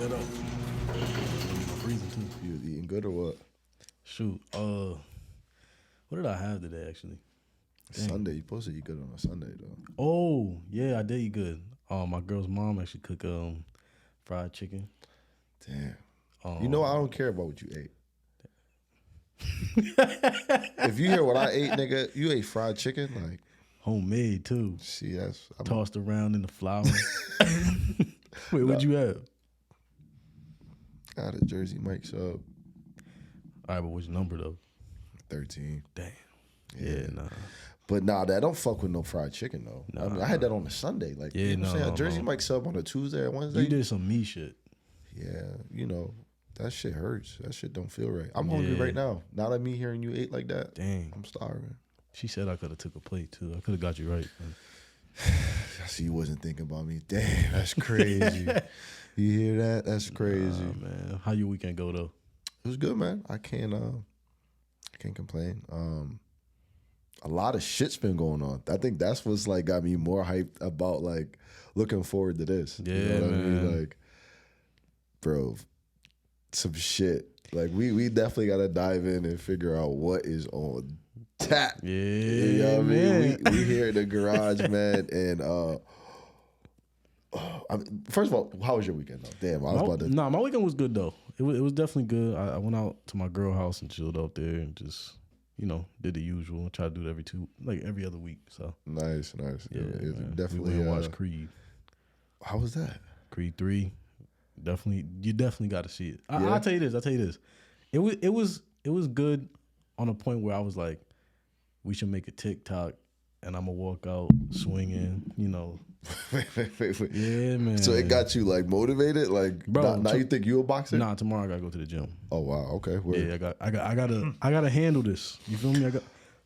that up. I'm freezing too. You was eating good or what? Shoot. What did I have today actually? Dang. Sunday. You supposed to eat good on a Sunday though. Oh yeah, I did eat good. My girl's mom actually cooked fried chicken. Damn. You know I don't care about what you ate. If you hear what I ate, nigga, you ate fried chicken, like homemade too. See, that's tossed around in the flour. Wait, what'd you have? Got a Jersey Mike sub. All right, but which number though? 13. Damn. Yeah, nah. But nah, that don't fuck with no fried chicken though. Nah, I mean, I had that on a Sunday. Like, yeah, you know what I'm saying? A Jersey no. Mike sub on a Tuesday or Wednesday. You did some meat shit. Yeah, you know, that shit hurts. That shit don't feel right. I'm hungry right now. Now that me hearing you ate like that, dang, I'm starving. She said I could have took a plate too. I could have got you right. I see you wasn't thinking about me. Damn, that's crazy. You hear that? That's crazy. Man. How your weekend go though? It was good, man. I can't complain. A lot of shit's been going on. I think that's what's like got me more hyped about like looking forward to this. Yeah, you know what man. I mean? Like, bro, some shit. Like we definitely gotta dive in and figure out what is on tap. Yeah, you know what I mean? We here in the garage, man, and first of all, how was your weekend though? Damn, I was about to. Nah, my weekend was good though. It was definitely good. I went out to my girl house and chilled out there and just, you know, did the usual. Try to do it every other week. So nice. Yeah, man. Definitely. We went and watched Creed. How was that? Creed 3. You definitely got to see it. Yeah. I'll tell you this. It was good on a point where I was like, we should make a TikTok and I'm gonna walk out swinging, you know. Wait. Yeah, man. So it got you like motivated, like bro. Now you think you a boxer? Nah, tomorrow I gotta go to the gym. Oh wow, okay. Word. Yeah, I gotta handle this. You feel me?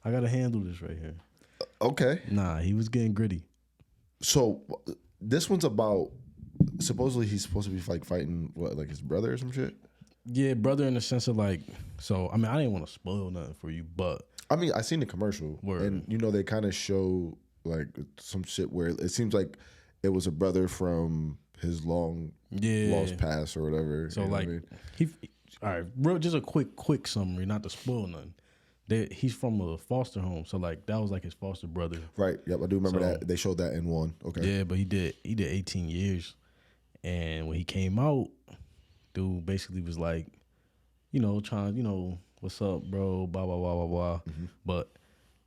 I gotta handle this right here. Okay. Nah, he was getting gritty. So this one's about supposedly he's supposed to be like fighting what, like his brother or some shit. Yeah, brother, in the sense of like. So I mean, I didn't want to spoil nothing for you, but I mean, I seen the commercial, and you know they kind of show like some shit where it seems like it was a brother from his long lost past or whatever. So like all right, real just a quick summary, not to spoil nothing. He's from a foster home, so like that was like his foster brother. Right. Yep, I do remember that. They showed that in one. Okay. Yeah, but he did 18 years, and when he came out, dude basically was like, you know, trying, you know, what's up, bro, blah blah blah blah blah. Mm-hmm. But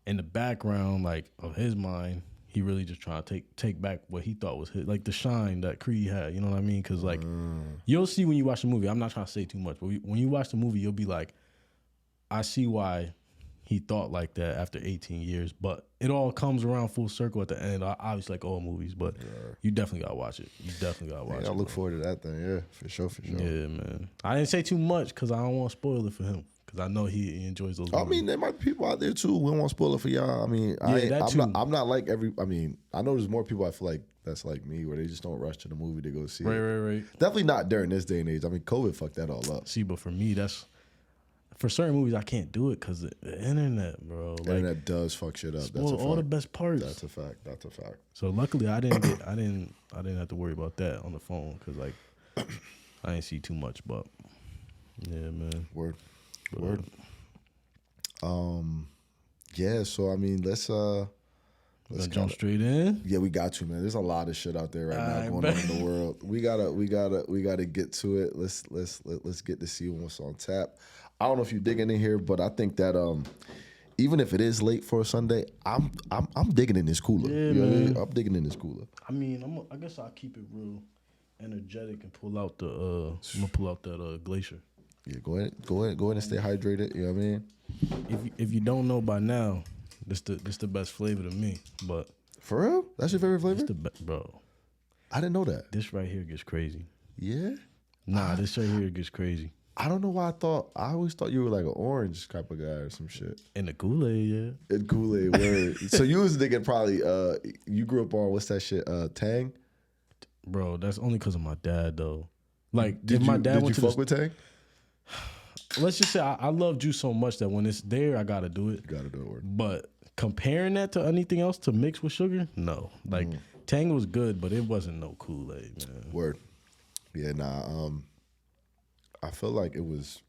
in the background, like of his mind, he really just trying to take back what he thought was his, like the shine that Creed had. You know what I mean? Because like you'll see when you watch the movie. I'm not trying to say too much, but when you watch the movie, you'll be like, I see why he thought like that after 18 years. But it all comes around full circle at the end. Obviously, like all movies, but you definitely gotta watch it. You definitely gotta watch it. I look forward to that thing. Yeah, for sure. Yeah, man. I didn't say too much because I don't want to spoil it for him. Because I know he enjoys those movies. I mean, there might be people out there too. We don't want to spoil it for y'all. I mean, I'm not like I mean, I know there's more people I feel like that's like me where they just don't rush to the movie to go see it. Right. Definitely not during this day and age. I mean, COVID fucked that all up. See, but for me, for certain movies I can't do it because the internet, bro. The internet does fuck shit up. That's a fact. All the best parts. That's a fact. So luckily, I didn't have to worry about that on the phone because like I didn't see too much. But yeah, man. Word. Yeah. So I mean, let's jump straight in. Yeah, we got to, man. There's a lot of shit out there right now going on in the world. We gotta get to it. Let's get to see what's on tap. I don't know if you're digging in here, but I think that even if it is late for a Sunday, I'm digging in this cooler. Yeah, you know man. what I mean? I'm digging in this cooler. I mean, I guess I'll keep it real energetic and pull out the. I'm gonna pull out that glacier. Yeah, go ahead and stay hydrated. You know what I mean? If you don't know by now, this the best flavor to me. But for real, that's your favorite flavor, bro. I didn't know that. This right here gets crazy. Yeah. Nah, this right here gets crazy. I don't know why I always thought you were like an orange type of guy or some shit. In the Kool-Aid, yeah. In Kool-Aid, word. So you was thinking probably, you grew up on, what's that shit, Tang? Bro, that's only because of my dad, though. Like, did my dad you fuck with Tang? Let's just say I love juice so much that when it's there, I gotta do it. You gotta do it, word. But comparing that to anything else to mix with sugar, no. Like, Tang was good, but it wasn't no Kool-Aid, man. Word. Yeah, nah. I feel like it was.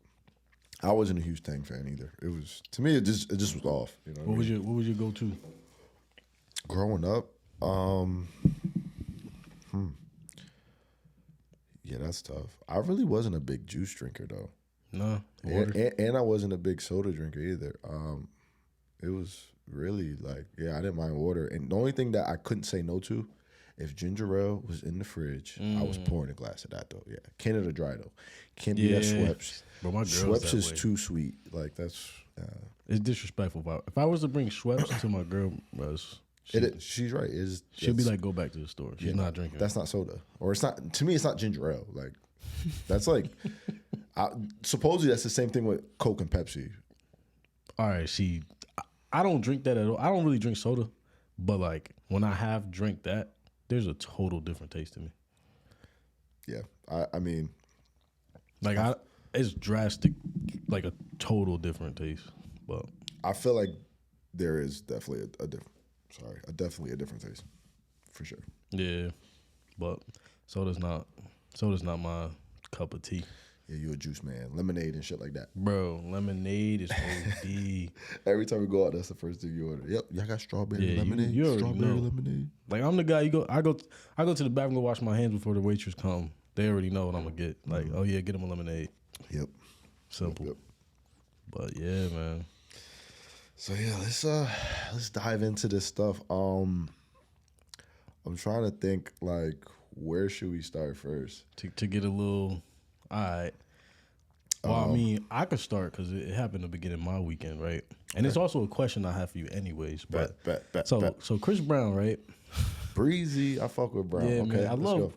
I wasn't a huge Tang fan either. It was to me. It just was off. You know what was your go to? Growing up, yeah, that's tough. I really wasn't a big juice drinker though. No, and I wasn't a big soda drinker either. It was really like, yeah, I didn't mind water. And the only thing that I couldn't say no to, if ginger ale was in the fridge, I was pouring a glass of that though. Yeah, Canada Dry though. Can't be that Schweppes. But my girl's Schweppes that is way. too sweet. Like that's. It's disrespectful. If I was to bring Schweppes to my girl, She's right. She'll be like, go back to the store. She's not drinking. That's not soda, or it's not. To me, it's not ginger ale. Like that's like. Supposedly, that's the same thing with Coke and Pepsi. All right, see, I don't drink that at all. I don't really drink soda, but like when I have drank that, there's a total different taste to me. Yeah, I mean, like it's drastic, like a total different taste. But I feel like there is definitely definitely a different taste, for sure. Yeah, but soda's not my cup of tea. Yeah, you a juice man. Lemonade and shit like that. Bro, lemonade is OD. Every time we go out, that's the first thing you order. Yep, y'all got strawberry lemonade. You already strawberry know. lemonade. Like I'm the guy. I go to the bathroom to wash my hands before the waitress come. They already know what I'm gonna get. Like, oh yeah, get them a lemonade. Yep. Simple. Yep. But yeah, man. So yeah, let's dive into this stuff. I'm trying to think like where should we start first to get a little. All right. Well, I mean, I could start because it happened to begin my weekend, right? And it's also a question I have for you, anyways. But so Chris Brown, right? Breezy, I fuck with Brown. Yeah, okay, man, I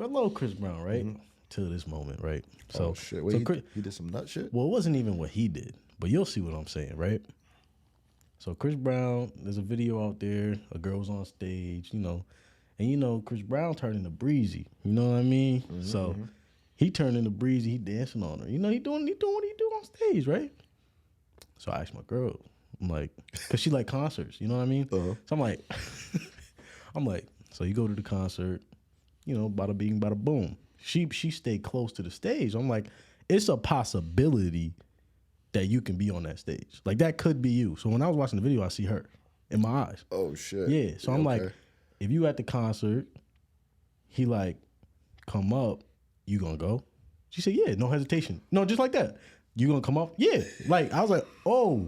love Chris Brown, right? Till this moment, right? So shit, wait, he did some nut shit. Well, it wasn't even what he did, but you'll see what I'm saying, right? So Chris Brown, there's a video out there. A girl was on stage, and Chris Brown turned into Breezy. You know what I mean? So. He turned into Breezy. He dancing on her. He doing what he do on stage, right? So I asked my girl, I'm like, cause she like concerts. You know what I mean? Uh-huh. So I'm like, so you go to the concert, bada bing, bada boom. She stayed close to the stage. I'm like, it's a possibility that you can be on that stage. Like that could be you. So when I was watching the video, I see her in my eyes. Oh shit. Yeah. So I'm like, if you at the concert, he like come up. You gonna go? She said, yeah, no hesitation. No, just like that. You gonna come up? Yeah. Like, I was like, oh,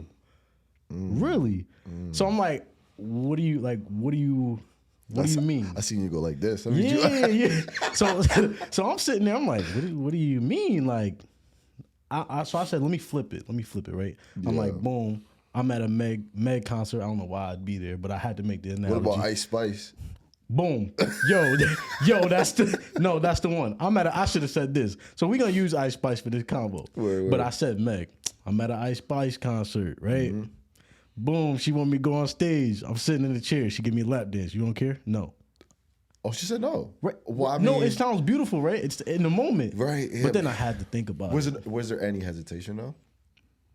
really? So I'm like, what do you mean? I seen you go like this. Yeah. So I'm sitting there, I'm like, what do you mean? Like, so I said, let me flip it, right? I'm like, boom, I'm at a Meg concert. I don't know why I'd be there, but I had to make the analogy. What about Ice Spice? Boom. Yo, that's the one. I should have said this. So we're going to use Ice Spice for this combo. Word. But I said, Meg, I'm at an Ice Spice concert, right? Mm-hmm. Boom, she want me to go on stage. I'm sitting in the chair. She give me a lap dance. You don't care? No. Oh, she said no. Right. Well, I mean, no, it sounds beautiful, right? It's in the moment. Right. Yeah. But then I had to think about it. Was there any hesitation though?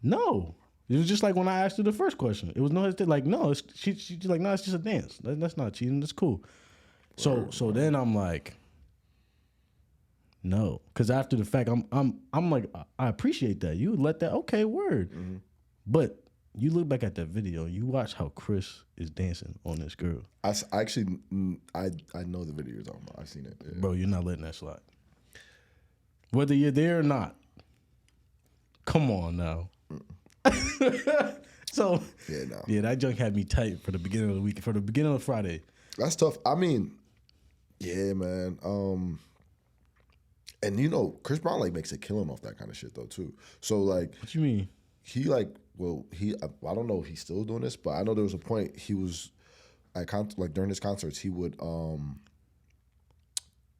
No. It was just like when I asked her the first question. It was no hesitation. Like, no, she's like, no, it's just a dance. That's not cheating. That's cool. So then I'm like, no, because after the fact, I'm like, I appreciate that. You let that, okay, word. Mm-hmm. But you look back at that video, you watch how Chris is dancing on this girl. I actually know the video you're talking about. I've seen it. Yeah. Bro, you're not letting that slide. Whether you're there or not, come on now. So yeah, that junk had me tight for the beginning of the week, for the beginning of Friday. That's tough. I mean, yeah, man. And Chris Brown like makes a killing off that kind of shit though too. So like, what you mean? He like, I don't know if he's still doing this, but I know there was a point he was at during his concerts he would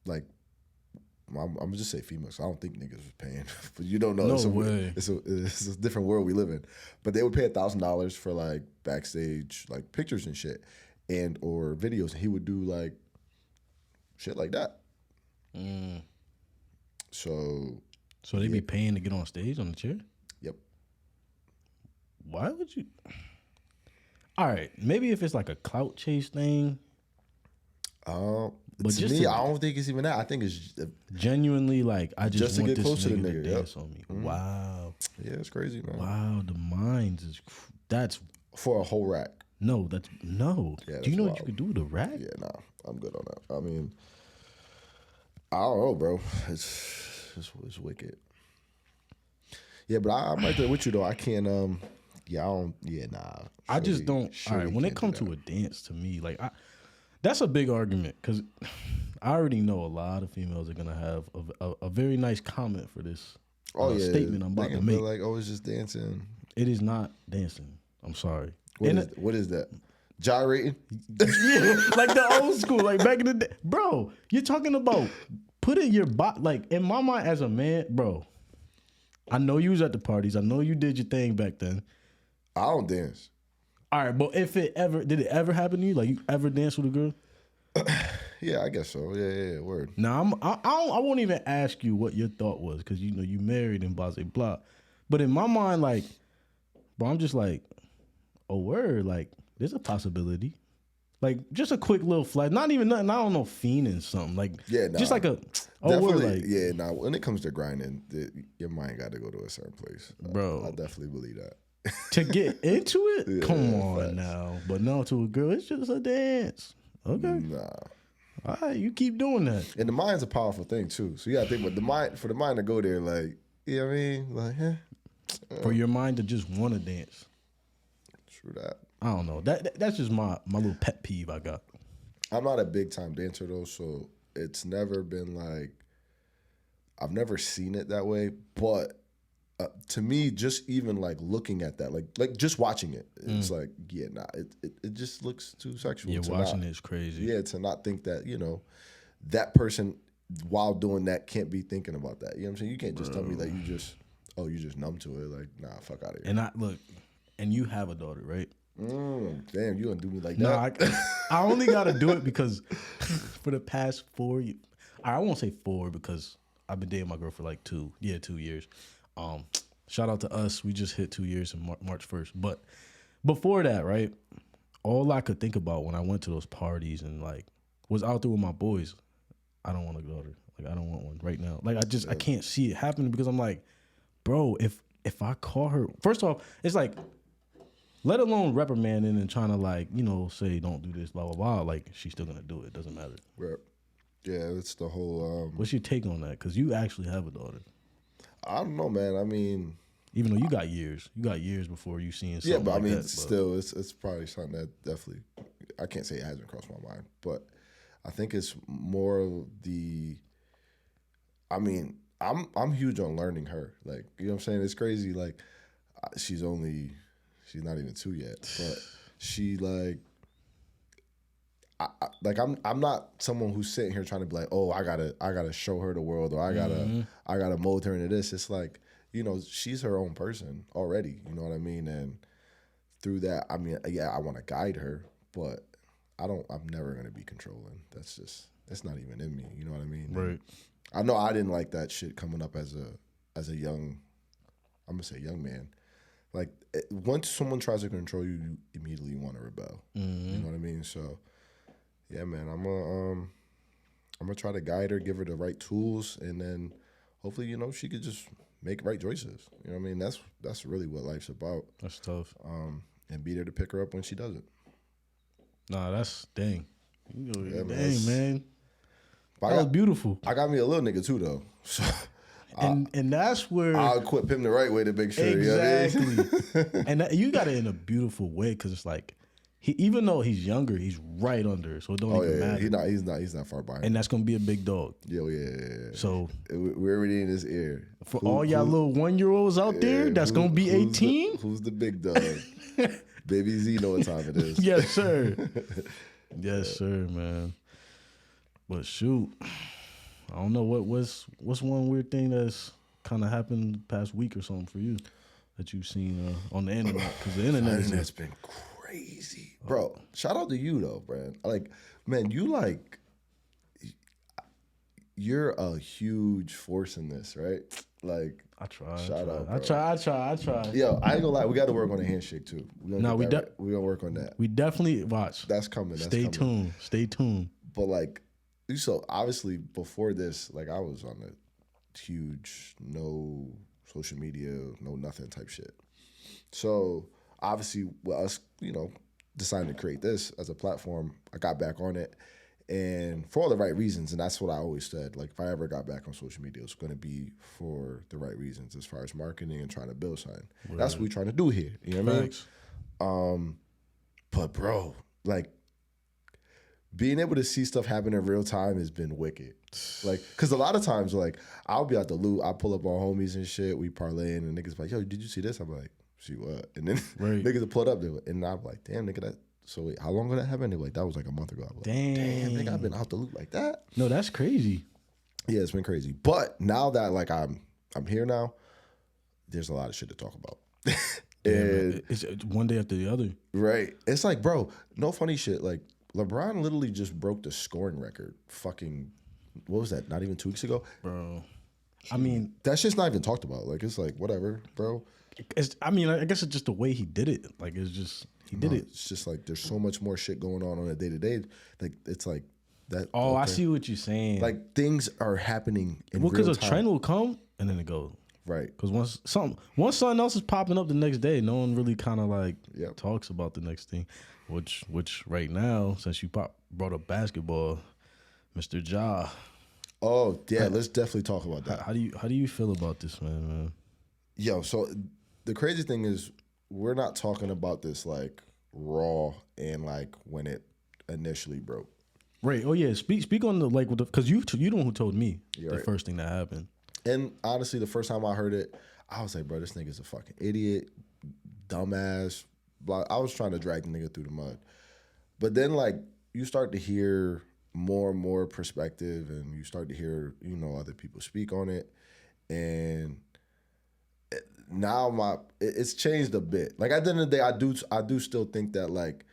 like. I'm gonna just say females. I don't think niggas was paying, but you don't know. No way. It's a different world we live in. But they would pay $1,000 for like backstage like pictures and shit, and or videos. And he would do like shit like that. Mm. So they be paying to get on stage on the chair? Yep. Why would you? All right, maybe if it's like a clout chase thing. But to me, I don't think it's even that. I think it's genuinely like I just want to get this closer to nigga the nigga. to dance on me. Wow. Yeah, it's crazy, man. Wow, the minds is that's for a whole rack. No, that's no. Yeah, do you know wild. what you could do with a rack? Yeah, nah, I'm good on that. I mean, I don't know, bro. It's wicked. Yeah, but I'm right there with you though. I can't. Yeah, I don't. Yeah, nah. I just don't. All right, when it comes to a dance, to me, like that's a big argument because I already know a lot of females are gonna have a very nice comment for this statement I'm about to make. Like, oh, it's just dancing. It is not dancing. I'm sorry. What is that? Gyrating? Yeah, like the old school, like back in the day. Bro, you're talking about putting your body, like in my mind as a man, bro, I know you was at the parties. I know you did your thing back then. I don't dance. All right, but did it ever happen to you? Like you ever dance with a girl? Yeah, I guess so. Yeah, word. Now, I won't even ask you what your thought was because you know you married and blah, blah, blah. But in my mind, like, bro, I'm just like, oh, word, like, there's a possibility. Like, just a quick little flash. Not even nothing, I don't know, fiending something. Like, just like a, word, like. Yeah, nah, when it comes to grinding, your mind got to go to a certain place. Bro. I definitely believe that. To get into it? Yeah, come on facts. now. But no, to a girl, it's just a dance. Okay. Nah. All right, you keep doing that. And the mind's a powerful thing, too. So you got to think about for the mind to go there, like, you know what I mean? Like, For your mind to just want to dance. True that. I don't know. That's just my little pet peeve I got. I'm not a big time dancer though, so it's never been like I've never seen it that way. But to me, just even like looking at that, like just watching it, it's like it just looks too sexual. Yeah, watching it is crazy. Yeah, to not think that that person while doing that can't be thinking about that. You know what I'm saying? You can't just tell me that you just numb to it. Like, nah, fuck out of here. And you have a daughter, right? Damn, you gonna do me like no, that? I only got to do it because for the past 4 years, I won't say 4 because I've been dating my girl for like 2 years. Shout out to us. We just hit 2 years in March 1st. But before that, right, all I could think about when I went to those parties and like was out there with my boys, I don't want a daughter. Like, I don't want one right now. Like, I can't see it happening because I'm like, bro, if I call her, first off, it's like, let alone reprimanding and trying to like, say don't do this, blah, blah, blah. Like, she's still going to do it. It doesn't matter. Right. Yeah, it's the whole... What's your take on that? Because you actually have a daughter. I don't know, man. I mean... Even though you got years. You got years before you seen something but like I mean, that, still, it's probably something that definitely... I can't say it hasn't crossed my mind, but I think it's more of the... I mean, I'm huge on learning her. Like, you know what I'm saying? It's crazy. Like, she's not even 2 yet, but she like... I'm not someone who's sitting here trying to be like, oh, I gotta show her the world, or I gotta mold her into this. It's like, she's her own person already. You know what I mean? And through that, I mean, yeah, I want to guide her, but I'm never gonna be controlling. That's not even in me. You know what I mean? Right. And I know I didn't like that shit coming up as a young, I'm gonna say young man. Like, once someone tries to control you, you immediately want to rebel. Mm-hmm. You know what I mean? So. Yeah, man, I'm gonna try to guide her, give her the right tools, and then hopefully, she could just make right choices. You know what I mean? That's really what life's about. That's tough. And be there to pick her up when she does it. Nah, that's dang. Dang, man. That was beautiful. I got me a little nigga too, though. So and that's where I'll equip him the right way to make sure. Exactly. You know what I mean? And you got it in a beautiful way because it's like. Even though he's younger, he's right under her, so it don't even matter. He's not far behind. And that's gonna be a big dog. Yeah. So we're already in his ear. For all y'all little 1-year-olds out there, that's gonna be 18. Who's the big dog? Baby Z know what time it is. Yes, sir. Yes, sir, man. But shoot, I don't know what's one weird thing that's kind of happened the past week or something for you that you've seen on the internet, because the internet has been crazy. Bro, shout out to you though, man. Like, man, you're a huge force in this, right? Like, I try. Shout out, bro. I try. Yo, I ain't gonna lie, we got to work on the handshake too. We're gonna work on that. We definitely watch. That's coming. Stay tuned. But like, So obviously before this, like I was on a huge no social media, no nothing type shit. So obviously with us, deciding to create this as a platform, I got back on it. And for all the right reasons, and that's what I always said. Like, if I ever got back on social media, it's going to be for the right reasons as far as marketing and trying to build something. Right. That's what we're trying to do here. You know what I mean? But, bro, like, being able to see stuff happen in real time has been wicked. Like, because a lot of times, like, I'll be out the loop. I pull up on homies and shit. We parlay, and niggas like, yo, did you see this? I'm like, see what? And then niggas will pull it up. And I'm like, damn, nigga, that. So wait, how long ago that happened? They were like, that was like a month ago. I was like, damn, nigga, I've been out the loop like that. No, that's crazy. Yeah, it's been crazy. But now that like I'm here now, there's a lot of shit to talk about. And it's one day after the other. Right. It's like, bro, no funny shit. Like LeBron literally just broke the scoring record. Fucking, what was that? Not even 2 weeks ago, bro. I mean, that shit's not even talked about. Like it's like whatever, bro. I guess it's just the way he did it. Like it's just. He did it. It's just like there's so much more shit going on a day to day. Like it's like that. Oh, okay. I see what you're saying. Like things are happening in real time. Well, because a trend will come and then it goes. Right. Because once something else is popping up the next day, no one really kind of like talks about the next thing. Which right now, since you brought up basketball, Mr. Ja. Oh yeah, let's definitely talk about that. How do you feel about this, man? Yo, so the crazy thing is, we're not talking about this like raw and like when it initially broke. Right. Oh yeah. Speak on the like because you the one who told me the first thing that happened. And honestly, the first time I heard it, I was like, bro, this nigga's a fucking idiot, dumbass. I was trying to drag the nigga through the mud. But then like you start to hear more and more perspective, and you start to hear other people speak on it, and now it's changed a bit. Like at the end of the day, I do still think that like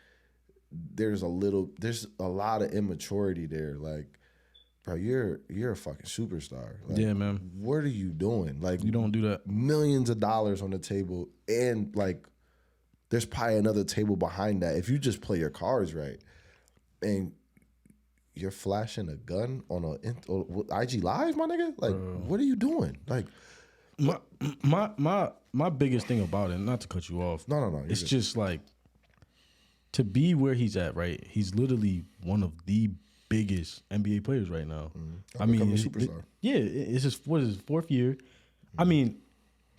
there's a lot of immaturity there. Like, bro, you're a fucking superstar. Like, yeah, man. What are you doing? Like, you don't do that. Millions of dollars on the table, and like there's probably another table behind that if you just play your cards right. And you're flashing a gun on IG Live, my nigga. Like, what are you doing? Like. My biggest thing about it, not to cut you off. No. It's just like to be where he's at, right? He's literally one of the biggest NBA players right now. I mean, a superstar. It's his fourth year. I mean,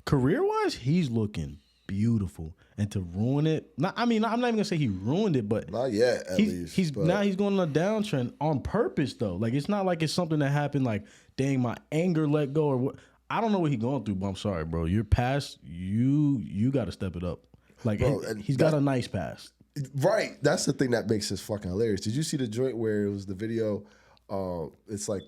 career-wise, he's looking beautiful. And to ruin it, I'm not even gonna say he ruined it, but not yet. At least now he's going on a downtrend on purpose though. Like it's not like it's something that happened. Like dang, my anger let go or what. I don't know what he's going through, but I'm sorry, bro. Your past, you got to step it up. Like, bro, he's got a nice past. Right. That's the thing that makes this fucking hilarious. Did you see the joint where it was the video? It's like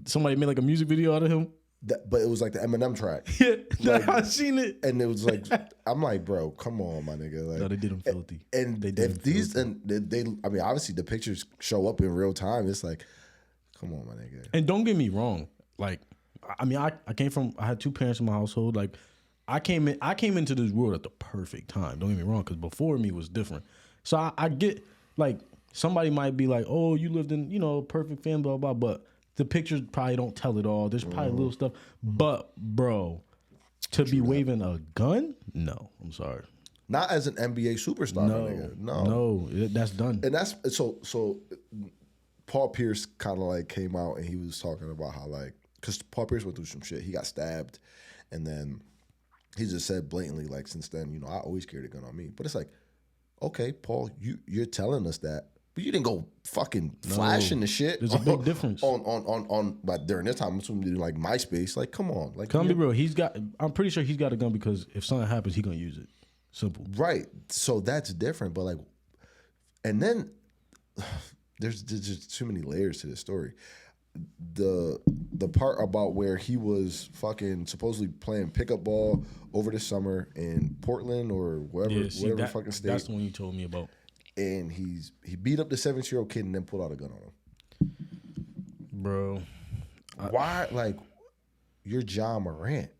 somebody made like a music video out of him? But it was like the Eminem track. Yeah, like, I seen it. And it was like, I'm like, bro, come on, my nigga. Like, no, they did him filthy. And they did these, filthy. And they, I mean, obviously the pictures show up in real time. It's like, come on, my nigga. And don't get me wrong. Like, I mean, I had two parents in my household. Like, I came into this world at the perfect time. Don't get me wrong, because before me was different. So I get, like, somebody might be like, oh, you lived in, perfect family, blah, blah, but the pictures probably don't tell it all. There's probably little stuff. But, bro, to be waving a gun? No, I'm sorry. Not as an NBA superstar, no, nigga. No, that's done. And that's, so Paul Pierce kind of, like, came out and he was talking about how, like, because Paul Pierce went through some shit. He got stabbed, and then he just said blatantly, like, since then, I always carried a gun on me. But it's like, okay, Paul, you're telling us that, but you didn't go fucking flashing the shit. There's a big difference on. But during this time, I'm assuming like MySpace. Like, come on, like, come be real. I'm pretty sure he's got a gun because if something happens, he's gonna use it. Simple. Right. So that's different. But like, and then there's just too many layers to this story. The part about where he was fucking supposedly playing pickup ball over the summer in Portland or whatever fucking state. That's the one you told me about. And he beat up the 17-year-old kid and then pulled out a gun on him. Bro. Why? Like, you're John Morant.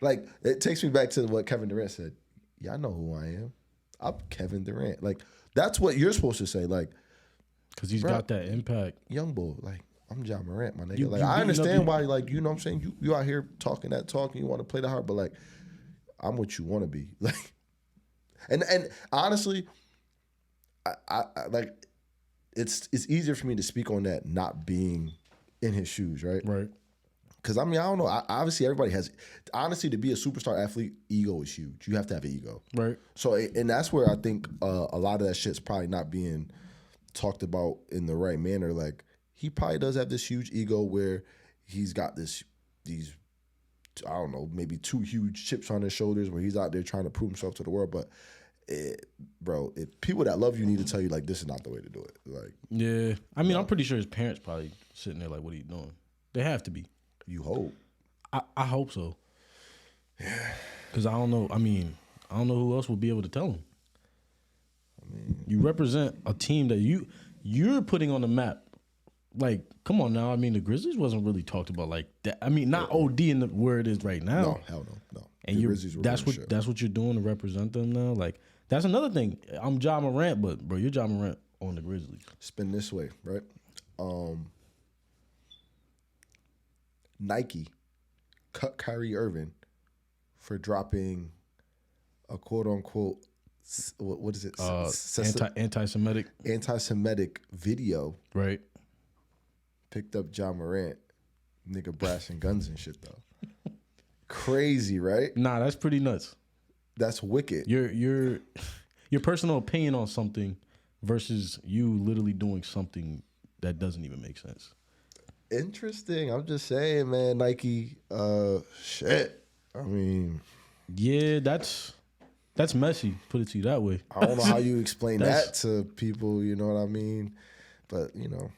Like, it takes me back to what Kevin Durant said. Yeah, I know who I am. I'm Kevin Durant. Like, that's what you're supposed to say. Like, Because he's got that impact. Young bull, like, I'm John Morant, my nigga. I understand why, like, you know what I'm saying? You out here talking that talk and you want to play that hard, but, like, I'm what you want to be. Like, and honestly, I like, it's easier for me to speak on that not being in his shoes, right? Right. Because, I mean, I don't know. Obviously, everybody has... Honestly, to be a superstar athlete, ego is huge. You have to have an ego. Right. So, and that's where I think a lot of that shit's probably not being talked about in the right manner. Like, he probably does have this huge ego where he's got these, I don't know, maybe 2 huge chips on his shoulders where he's out there trying to prove himself to the world. But, bro, people that love you need to tell you, like, this is not the way to do it. Like, yeah. I mean, I'm pretty sure his parents probably sitting there like, what are you doing? They have to be. You hope. I hope so. Yeah. Because I don't know. I mean, I don't know who else will be able to tell him. I mean, you represent a team that you're putting on the map. Like, come on now. I mean, the Grizzlies wasn't really talked about like that. I mean, not OD in where it is right now. No, hell no. And that's what you're doing to represent them now. Like, that's another thing. I'm Ja Morant, but bro, you're Ja Morant on the Grizzlies. Spin this way, right? Nike cut Kyrie Irving for dropping a quote unquote what is it? Anti-Semitic video. Right. Picked up Ja Morant, nigga brashing guns and shit though. Crazy, right? Nah, that's pretty nuts. That's wicked. Your personal opinion on something versus you literally doing something that doesn't even make sense. Interesting. I'm just saying, man, Nike, shit. I mean, yeah, that's messy, put it to you that way. I don't know how you explain that to people, you know what I mean? But, you know,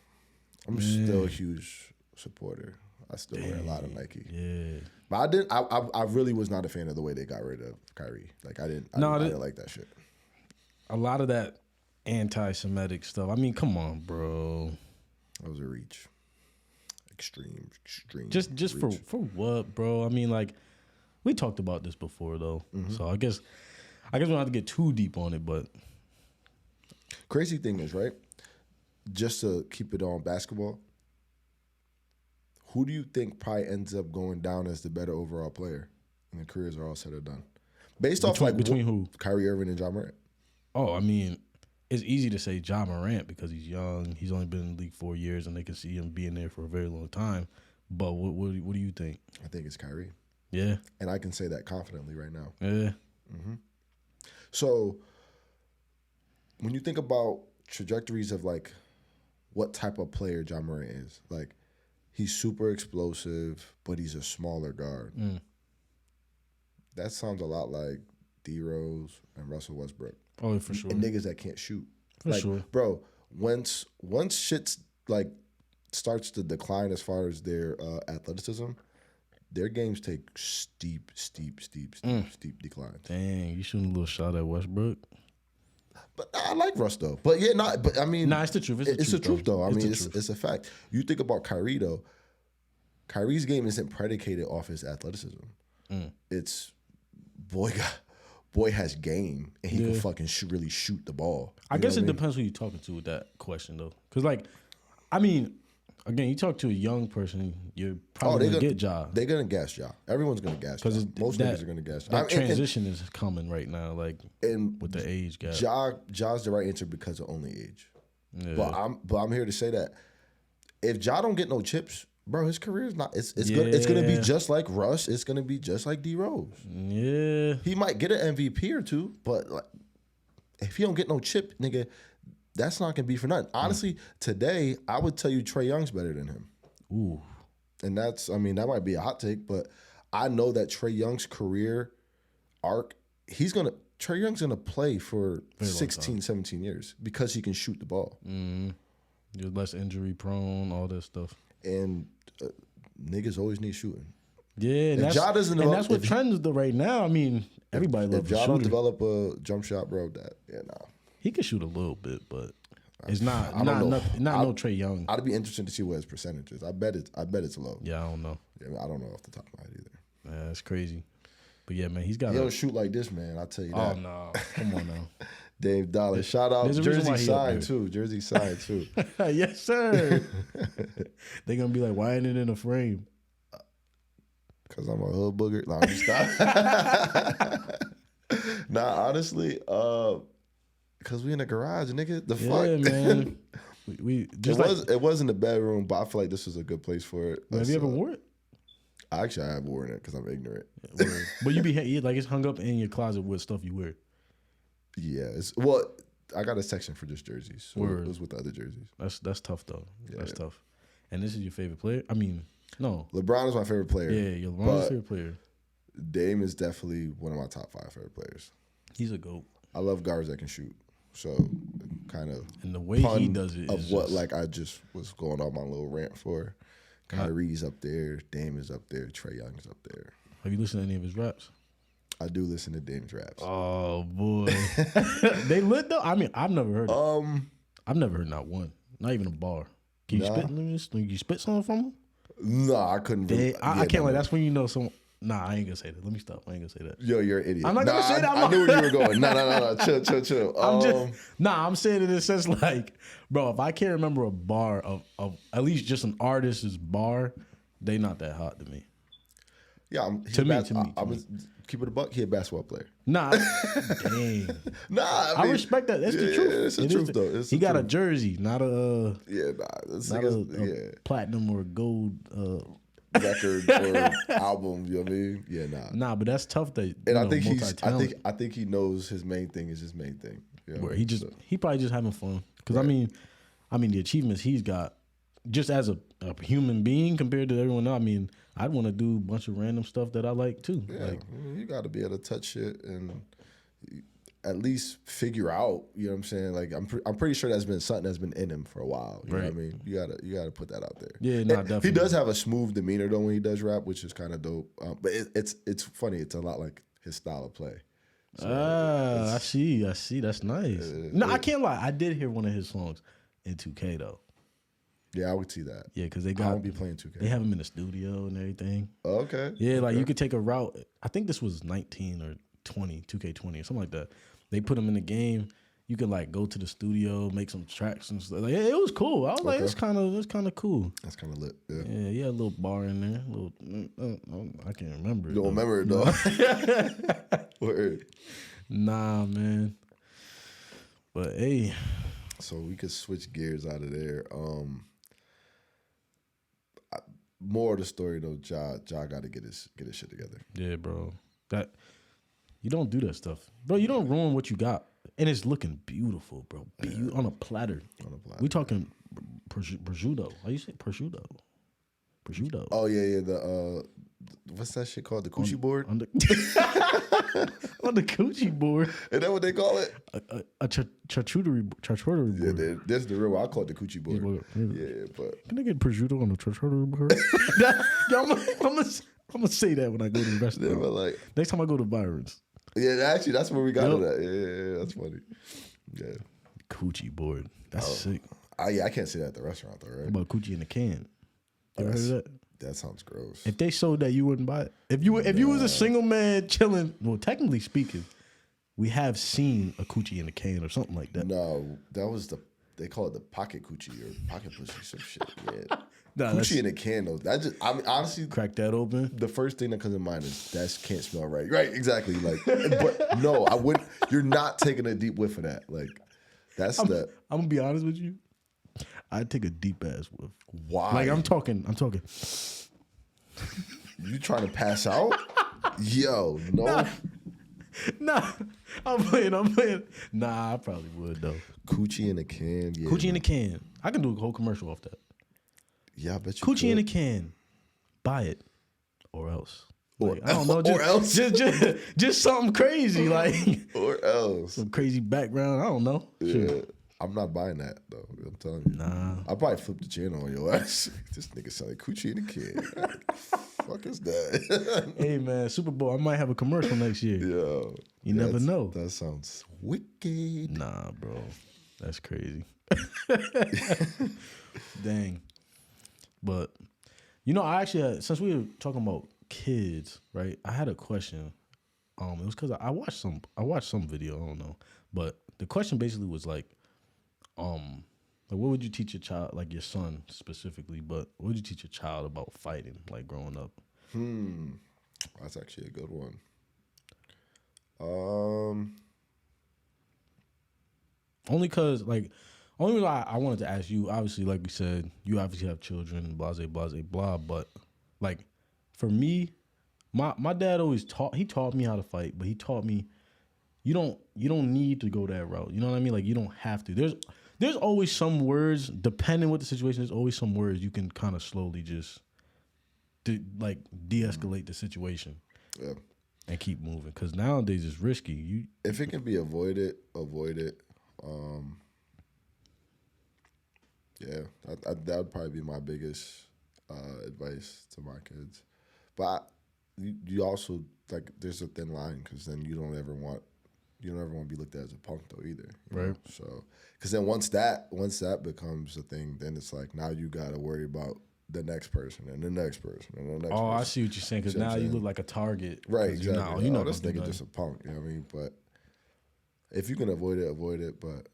I'm still a huge supporter. I still wear a lot of Nike. Yeah. But I really was not a fan of the way they got rid of Kyrie. Like, I didn't like that shit. A lot of that anti-Semitic stuff. I mean, come on, bro. That was a reach. Extreme. Just reach. for what, bro? I mean, like, we talked about this before, though. Mm-hmm. So I guess we don't have to get too deep on it, but crazy thing is, right? Just to keep it on basketball, who do you think probably ends up going down as the better overall player when the careers are all said and done? Between who? Kyrie Irving and Ja Morant. Oh, I mean, it's easy to say Ja Morant because he's young. He's only been in the league 4 years, and they can see him being there for a very long time. But what do you think? I think it's Kyrie. Yeah. And I can say that confidently right now. Yeah. Mm-hmm. So when you think about trajectories of, like, what type of player Ja Morant is, like, he's super explosive, but he's a smaller guard. Mm. That sounds a lot like D Rose and Russell Westbrook. Oh, for sure. And niggas that can't shoot. For sure. Bro, once shit's, like, starts to decline as far as their athleticism, their games take steep declines. Dang, you shooting a little shot at Westbrook? But I like Russ, though. But, yeah, but I mean... Nah, it's the truth. It's the truth, though. I mean, it's a fact. You think about Kyrie, though. Kyrie's game isn't predicated off his athleticism. Mm. It's, boy has game, and he can fucking really shoot the ball. I guess it depends who you're talking to with that question, though. Because, like, I mean, again, you talk to a young person, you're probably going to get Ja. They're going to gas Ja. Everyone's going to gas Ja. Most niggas are going to gas Ja. That transition is coming right now, like, with the age gap. Ja's the right answer because of only age. Yeah. But I'm here to say that if Ja don't get no chips, bro, his career is not. It's gonna be just like Russ. It's gonna be just like D Rose. Yeah, he might get an MVP or two, but, like, if he don't get no chip, nigga, that's not gonna be for nothing. Honestly, today I would tell you Trae Young's better than him. Ooh, and that might be a hot take, but I know that Trae Young's career arc, Trae Young's gonna play for 16, 17 years because he can shoot the ball. You're less injury prone, all that stuff. And niggas always need shooting. Yeah, and that's what trends though right now. I mean, everybody loves Ja don't develop a jump shot, bro. He can shoot a little bit, but it's not no Trae Young. I'd be interested to see what his percentage is. I bet it's low. Yeah, I don't know. Yeah, I don't know off the top of my head either. Yeah, that's crazy. But yeah, man, he don't shoot like this, man. I'll tell you that. Oh no, come on now. Dave Dollar. Shout out There's a reason Jersey why he up sign there. too. Jersey sign too. Yes, sir. They're gonna be like, why ain't it in a frame? Cause I'm a hood booger. No, I'm just not. Nah, honestly, cause we in the garage, nigga. The fuck, man. We just it wasn't a bedroom, but I feel like this was a good place for it. Have you ever worn it? Actually, I have worn it because I'm ignorant. Yeah, but you be like it's hung up in your closet with stuff you wear. Yeah, I got a section for just jerseys. So it was with the other jerseys. That's tough though. Yeah, that's tough. And this is your favorite player? I mean, no. LeBron is my favorite player. Yeah, LeBron's your favorite player. Dame is definitely one of my top 5 favorite players. He's a GOAT. I love guards that can shoot. So kind of and the way he does it of what like I just was going on my little rant for. Kyrie's up there, Dame is up there, Trae Young's up there. Have you listened to any of his raps? I do listen to Dame's raps. Oh boy, they lit though. I mean, I've never heard. I've never heard not one, not even a bar. Can you spit? Can you spit something from him? No, I couldn't. I can't. Like that's when you know some. Nah, I ain't gonna say that. Let me stop. I ain't gonna say that. Yo, you're an idiot. I'm not gonna say that. I knew where you were going. No. Chill. I'm saying it in a sense like, bro, if I can't remember a bar of at least just an artist's bar, they not that hot to me. Yeah, to me. Keep it a buck. He a basketball player. Nah, dang. Nah, I respect that. That's the truth. It's the truth, though. He got a jersey, not a a platinum or gold record or album. You know what I mean? Yeah, nah. But that's tough. I think he knows his main thing is his main thing. You know where he probably just having fun because right. I mean the achievements he's got just as a human being compared to everyone else. I mean, I'd want to do a bunch of random stuff that I like too. Yeah, you got to be able to touch shit and at least figure out. You know what I'm saying? Like I'm pretty sure that's been something that's been in him for a while. You know what I mean? You gotta put that out there. Yeah, no, definitely. He does have a smooth demeanor though when he does rap, which is kind of dope. But it's funny. It's a lot like his style of play. So I see. That's nice. No, I can't lie. I did hear one of his songs in 2K though. Yeah, I would see that. Yeah, because I won't be playing 2K. They have him in the studio and everything. Okay. Yeah, like you could take a route. I think this was 19 or 20, 2K20 or something like that. They put him in the game. You could like go to the studio, make some tracks and stuff. Like, it was cool. I was like, it's kind of cool. That's kind of lit. Yeah. Yeah, he had a little bar in there. I can't remember. You don't remember it though. Word. Nah, man. But hey. So we could switch gears out of there. More of the story though, Ja got to get his shit together. Yeah, bro. That you don't do that stuff, bro. You don't ruin what you got, and it's looking beautiful, bro. On a platter. We talking prosciutto. How you say prosciutto? Prosciutto. Oh yeah. The what's that shit called? The coochie board. On the coochie board. Is that what they call it? A charcuterie board. Yeah, that's the real one. I call it the coochie board. Yeah, but can I get prosciutto on the charcuterie board? I'm gonna say that when I go to the restaurant. Yeah, like, next time I go to Byron's. Yeah, actually, that's where we got it at. Yeah, that's funny. Yeah, coochie board. That's sick. I can't say that at the restaurant though, right? What about coochie in a can? You ever heard of that? That sounds gross. If they sold that, you wouldn't buy it. If you was a single man chilling, well, technically speaking, we have seen a coochie in a can or something like that. No, that was they call it the pocket coochie or pocket pussy, some shit. Yeah. Coochie in a can though. I mean, honestly, crack that open. The first thing that comes to mind is that can't smell right. Right, exactly. Like, but no, I wouldn't. You're not taking a deep whiff of that. Like, I'm gonna be honest with you. I'd take a deep ass whiff. Why? Like I'm talking. You trying to pass out? Yo, no. Nah, I'm playing. Nah, I probably would though. Coochie in a can. Yeah, coochie in a can. I can do a whole commercial off that. Yeah, I bet you Coochie in a can. Buy it, or else. Or, like, I don't know, or else. Just something crazy, like or else. Some crazy background. I don't know. Yeah. Shit. I'm not buying that though. I'm telling you. Nah. I'll probably flip the channel on your ass. This nigga selling coochie in a can. Fuck is that? Hey man, Super Bowl. I might have a commercial next year. Yo, you never know. That sounds wicked. Nah, bro, that's crazy. Dang. But I actually had, since we were talking about kids, right? I had a question It was because I watched some video. I don't know, but the question basically was like what would you teach your child, like your son specifically, but what would you teach your child about fighting, like growing up? That's actually a good one. Only because, like, only reason I wanted to ask you, obviously, like we said, you obviously have children, blase, blah. But, like, for me, my dad always taught me how to fight, but he taught me you don't need to go that route. You know what I mean? Like, you don't have to. There's always some words, depending what the situation is, always some words you can kind of slowly just de-escalate the situation. Yeah. And keep moving. Because nowadays it's risky. If it can be avoided, avoid it. Yeah, that would probably be my biggest advice to my kids. But you also, like, there's a thin line because then you don't ever want to be looked at as a punk though either. Right. Know? So, because then once that becomes a thing, then it's like now you got to worry about the next person and the next person and the next person. Oh, I see what you're saying, because now you look like a target. Right, exactly. This nigga just a punk, you know what I mean? But if you can avoid it, but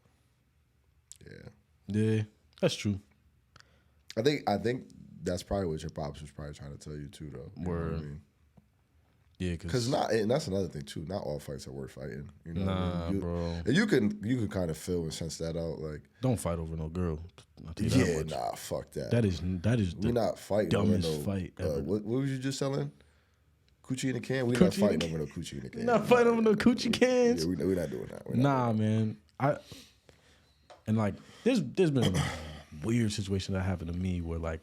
yeah. Yeah, that's true. I think that's probably what your pops was probably trying to tell you too, though. You know what I mean? Yeah, and that's another thing too. Not all fights are worth fighting. You know, nah, bro. And you can kind of feel and sense that out. Like, don't fight over no girl. Nah, fuck that. That is we're not fighting dumbest over no fight ever. What was you just selling? Coochie in a can. We're not fighting over no coochie in a can. Not fighting over no coochie cans. Yeah, we're not doing that. Nah, man. There's been weird situations that happened to me where, like,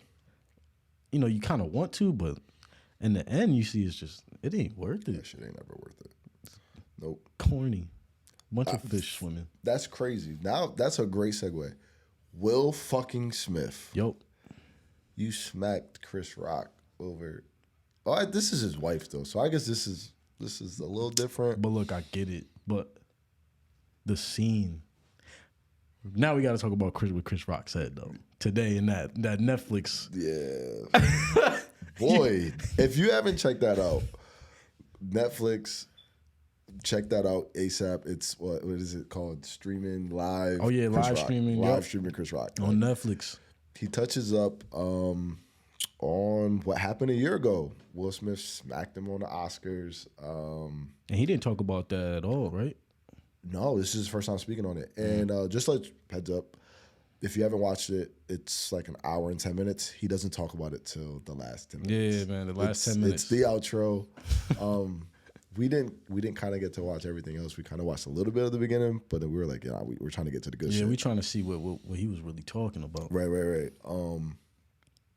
you know, you kind of want to, but in the end, you see, it's just, it ain't worth it. That shit ain't never worth it. Nope. Corny. Bunch of fish swimming. That's crazy. Now, that's a great segue. Will fucking Smith. Yup. You smacked Chris Rock over. Oh, this is his wife, though, so I guess this is a little different. But look, I get it. But the scene. Now we got to talk about what Chris Rock said, though. Today in that Netflix. Yeah. Boy, if you haven't checked that out, Netflix, check that out ASAP. It's what is it called? Streaming live. Oh yeah, live streaming Chris Rock on Netflix. He touches up on what happened a year ago. Will Smith smacked him on the Oscars. And he didn't talk about that at all, right? No, this is his first time speaking on it. And just like heads up, if you haven't watched it, it's like an hour and 10 minutes. He doesn't talk about it till the last 10 minutes. Yeah, man, the last 10 minutes. It's the outro. We didn't kind of get to watch everything else. We kind of watched a little bit of the beginning, but then we were like, yeah, we're trying to get to the good shit. Yeah, we trying to see what he was really talking about. Right.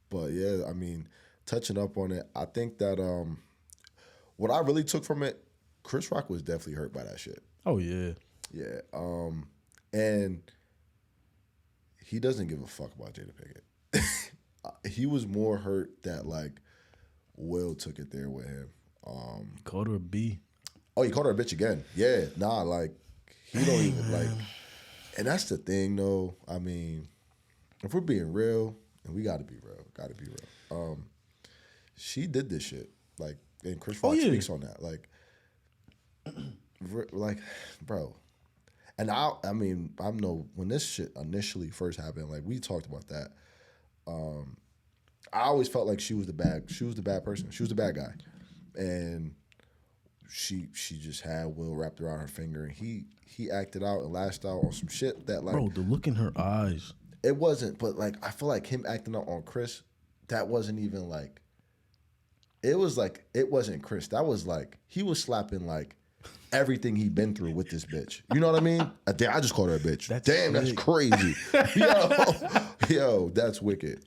But yeah, I mean, touching up on it, I think that what I really took from it, Chris Rock was definitely hurt by that shit. Oh yeah. Yeah. And he doesn't give a fuck about Jada Pinkett. He was more hurt that, like, Will took it there with him. Called her a B. Oh, he called her a bitch again. Yeah, nah, like, he don't even, like, and that's the thing, though. I mean, if we're being real, and we gotta be real, she did this shit, like, and Chris Rock speaks on that, like, bro. And I mean, I know when this shit initially first happened, like, we talked about that. I always felt like she was the bad person. She was the bad guy, and she just had Will wrapped around her finger, and he acted out and lashed out on some shit that, like, bro, the look in her eyes. It wasn't, but, like, I feel like him acting out on Chris, that wasn't even like. It was like it wasn't Chris. That was like he was slapping, like, everything he'd been through with this bitch. You know what I mean? I just called her a bitch. That's crazy. Yo, that's wicked.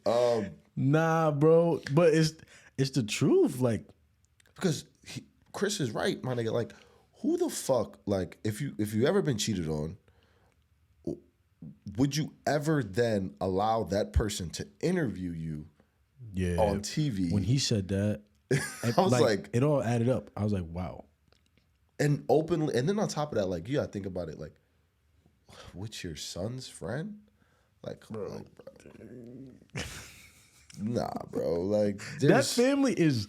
Nah, bro, but it's the truth, like, because Chris is right, my nigga. Like, who the fuck, like, if you ever been cheated on, would you ever then allow that person to interview you on TV? When he said that, I was like, it all added up. I was like, wow. And openly, and then on top of that, like, you gotta think about it, like, what's your son's friend? Like, bro. Nah, bro. Like, that family is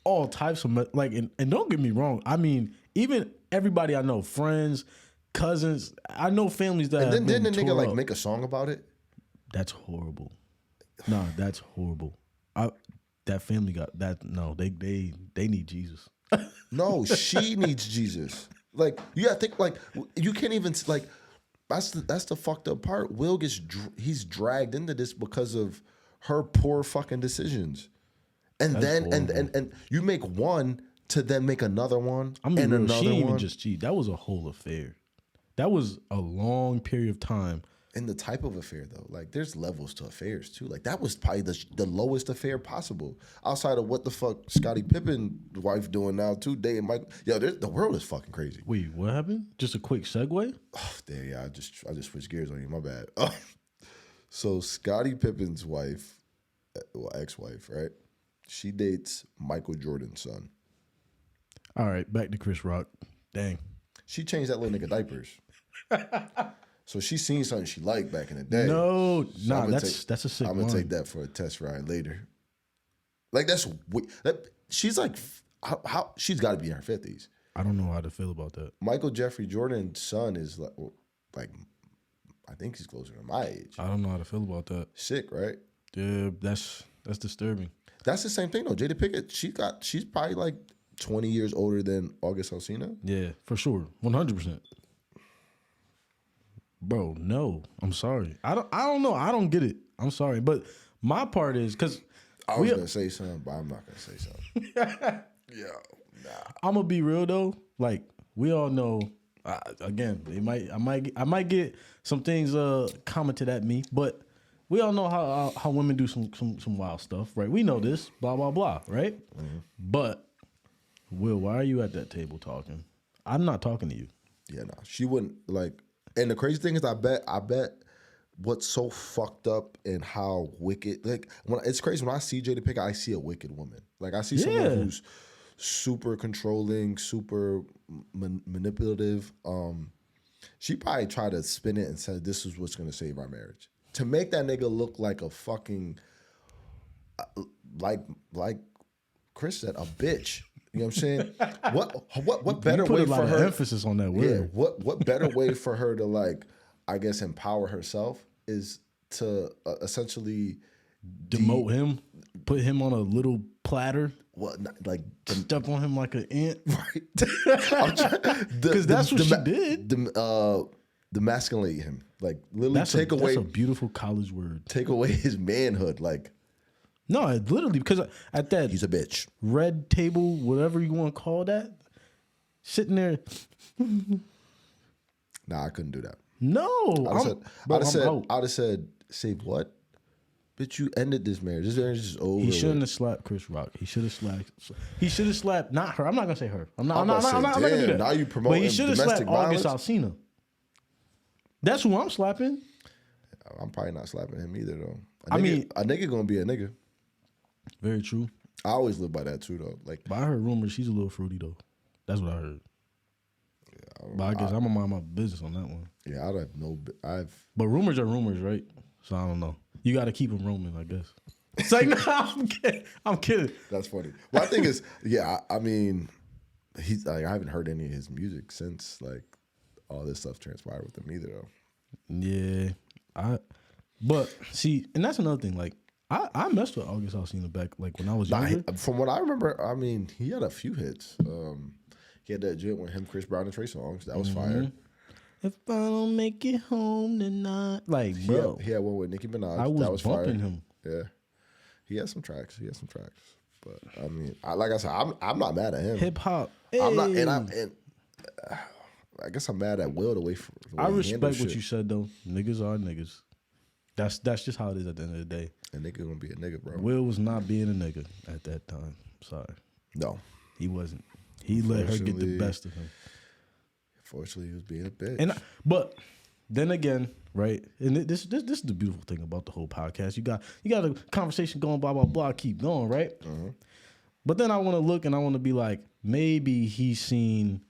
all types of, like, and don't get me wrong. I mean, even everybody I know, friends, cousins. I know families that. And then didn't the nigga like up. make a song about it? That's horrible. Nah, that's horrible. That family got that. No, they need Jesus. No, she needs Jesus. Like you gotta think. Like you can't even like. That's the fucked up part. Will he's dragged into this because of her poor fucking decisions, and That's then and you make one to then make another one and real, another she didn't one. even just cheat. That was a whole affair. That was a long period of time. And the type of affair though, like there's levels to affairs too. Like that was probably the lowest affair possible, outside of what the fuck Scottie Pippen's wife doing now too. Dating Mike, the world is fucking crazy. Wait, what happened? Just a quick segue. Oh, there, yeah, I just switched gears on you. My bad. So Scottie Pippen's wife, well, ex-wife, right? She dates Michael Jordan's son. All right, back to Chris Rock. Dang. She changed that little nigga diapers. So she seen something she liked back in the day. No, so that's a sick I'm gonna take that for a test ride later. Like she's like how she's got to be in her 50s. I don't know how to feel about that. Michael Jeffrey Jordan's son is like I think he's closer to my age. I don't know how to feel about that. Sick, right? Yeah, that's disturbing. That's the same thing though. Jada Pinkett, she's probably like 20 years older than August Alsina. Yeah, for sure, 100%. Bro, no, I'm sorry. I don't know. I don't get it. I'm sorry, but my part is because I was gonna say something, but I'm not gonna say something. Yeah, nah. I'm gonna be real though. Like we all know. Again, I might get some things commented at me, but we all know how women do some wild stuff, right? We know this, blah blah blah, right? Mm-hmm. But Will, why are you at that table talking? I'm not talking to you. Yeah, no, she wouldn't like. And the crazy thing is, I bet what's so fucked up and how wicked. Like it's crazy when I see Jada Pinkett, I see a wicked woman. Like I see someone who's super controlling, super manipulative. She probably tried to spin it and said, "This is what's going to save our marriage." To make that nigga look like a fucking like Chris said, a bitch. You know what I'm saying? What better way for her? Emphasis on that word. Yeah. What better way for her to like, I guess, empower herself is to essentially demote him, put him on a little platter. What like step on him like an ant, right? Because that's what she did. Demasculate him, like literally take away. That's a beautiful college word. Take away his manhood, like. No, literally, because at that he's a bitch. Red table, whatever you want to call that, sitting there. Nah, I couldn't do that. No, I'd have said, save what? Bitch, you ended this marriage. This marriage is over. He shouldn't have slapped Chris Rock. He should have slapped not her. I'm not gonna say her. I'm not gonna do that. Now you promoting but he should have slapped violence? August Alsina. That's who I'm slapping. I'm probably not slapping him either, though. A nigga gonna be a nigga. Very true. I always live by that too, though. Like, but I heard rumors she's a little fruity though. That's what I heard. Yeah, but I guess I'm gonna mind my business on that one. Yeah, I have no. But rumors are rumors, right? So I don't know. You got to keep them roaming, I guess. It's like, no, I'm kidding. That's funny. Well, I think it's I mean, he's like I haven't heard any of his music since like all this stuff transpired with him either, though. Yeah, but see, and that's another thing. Like, I messed with August Alsina back like when I was younger. From what I remember, I mean, he had a few hits. He had that joint with him, Chris Brown, and Trey Songz. That was fire. If I don't make it home tonight, like bro, he had one with Nicki Minaj. That was bumping him. Yeah, he had some tracks. But I mean, like I said, I'm not mad at him. Hip hop. Hey. I'm not, and I guess I'm mad at Will the way. I respect what you said though. Niggas are niggas. That's just how it is at the end of the day. A nigga gonna be a nigga, bro. Will was not being a nigga at that time. Sorry. No. He wasn't. He let her get the best of him. Unfortunately, he was being a bitch. But then again, right? And this is the beautiful thing about the whole podcast. You got a conversation going, blah, blah, blah, keep going, right? Mm-hmm. But then I want to look and I want to be like, maybe he's seen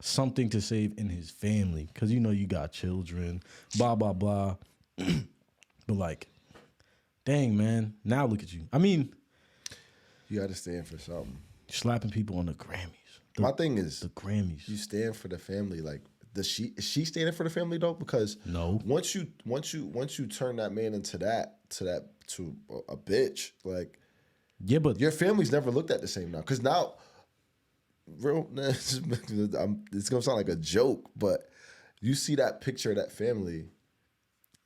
something to save in his family. Because, you know, you got children, blah, blah, blah. But like, dang, man, now look at you. I mean, you got to stand for something. Slapping people on the Grammys. My thing is the Grammys. You stand for the family. Like, is she standing for the family though? Because no. Once you turn that man into a bitch, like, yeah, but your family's never looked at the same now. Because now, it's gonna sound like a joke, but you see that picture of that family,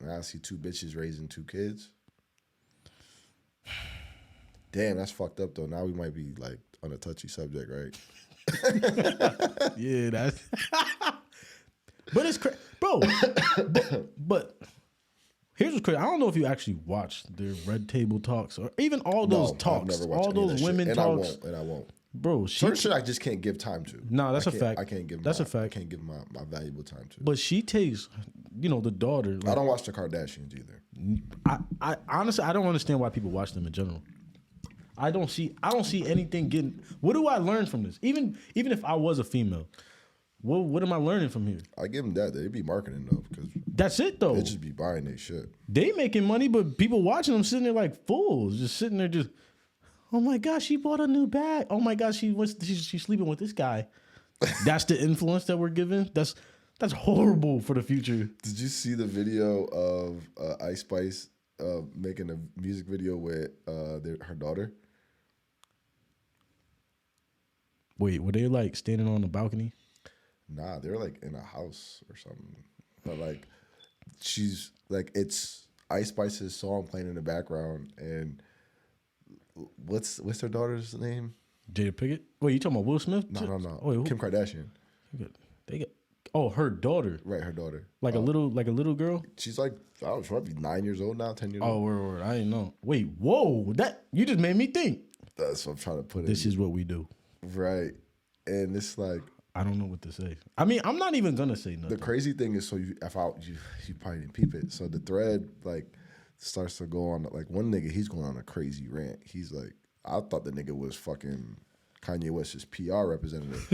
and I see two bitches raising two kids. Damn, that's fucked up though. Now we might be like on a touchy subject, right? Yeah, that's. But it's crazy, bro. but here's what's crazy. I don't know if you actually watched their Red Table talks or even all those talks, I've never watched all those women shit. talks. And I won't. Bro, certain shit I just can't give time to. No, that's a fact. I can't give. That's a fact. I can't give my valuable time to. But she takes, the daughter. Like, I don't watch the Kardashians either. I honestly, I don't understand why people watch them in general. I don't see anything getting. What do I learn from this? Even if I was a female, what am I learning from here? I give them that. They be marketing though, because that's it though. They just be buying their shit. They making money, but people watching them sitting there like fools, just sitting there, just. Oh my gosh, she bought a new bag. Oh my gosh, she's sleeping with this guy. That's the influence that we're giving. That's horrible for the future. Did you see the video of Ice Spice making a music video with her daughter? Wait, were they like standing on the balcony? Nah, they're like in a house or something. But like, she's like, it's Ice Spice's song playing in the background, and what's her daughter's name? Jada Pinkett. Wait, you talking about Will Smith? No. Oh, wait, Kim Kardashian. Her daughter. Right, her daughter. Like a little girl. She's like, I don't know, she might be 9 years old now, 10 years old. Oh, word. I didn't know. Wait, whoa, that you just made me think. That's what I'm trying to put it. This is what we do. Right, and it's like, I don't know what to say. I mean, I'm not even gonna say nothing. The crazy thing is, so you probably didn't peep it. So the thread like starts to go on, like one nigga, he's going on a crazy rant. He's like, I thought the nigga was fucking Kanye West's PR representative.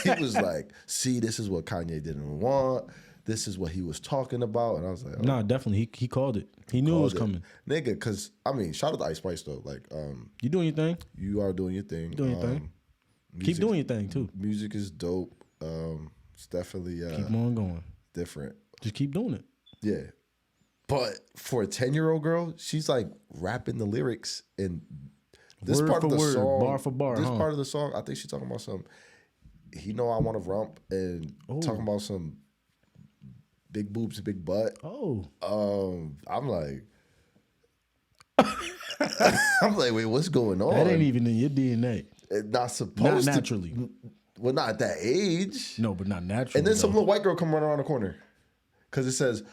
He was like, see, this is what Kanye didn't want. This is what he was talking about. And I was like, oh. Nah, definitely. He called it. He knew it was coming. Nigga, because, I mean, shout out to Ice Spice, though. Like, you doing your thing? You are doing your thing. Doing your thing. Keep doing your thing, too. Music is dope. It's definitely keep on going. Different. Just keep doing it. Yeah. But for a 10-year-old girl, she's like rapping the lyrics and this word part of the word, song, bar for bar. This part of the song, I think she's talking about some. He know I want to rump and talking about some big boobs and big butt. Oh, I'm like, wait, what's going on? That ain't even in your DNA. It's not supposed not naturally. to. Well, not at that age. No, but not naturally. And then some little white girl come running around the corner because it says,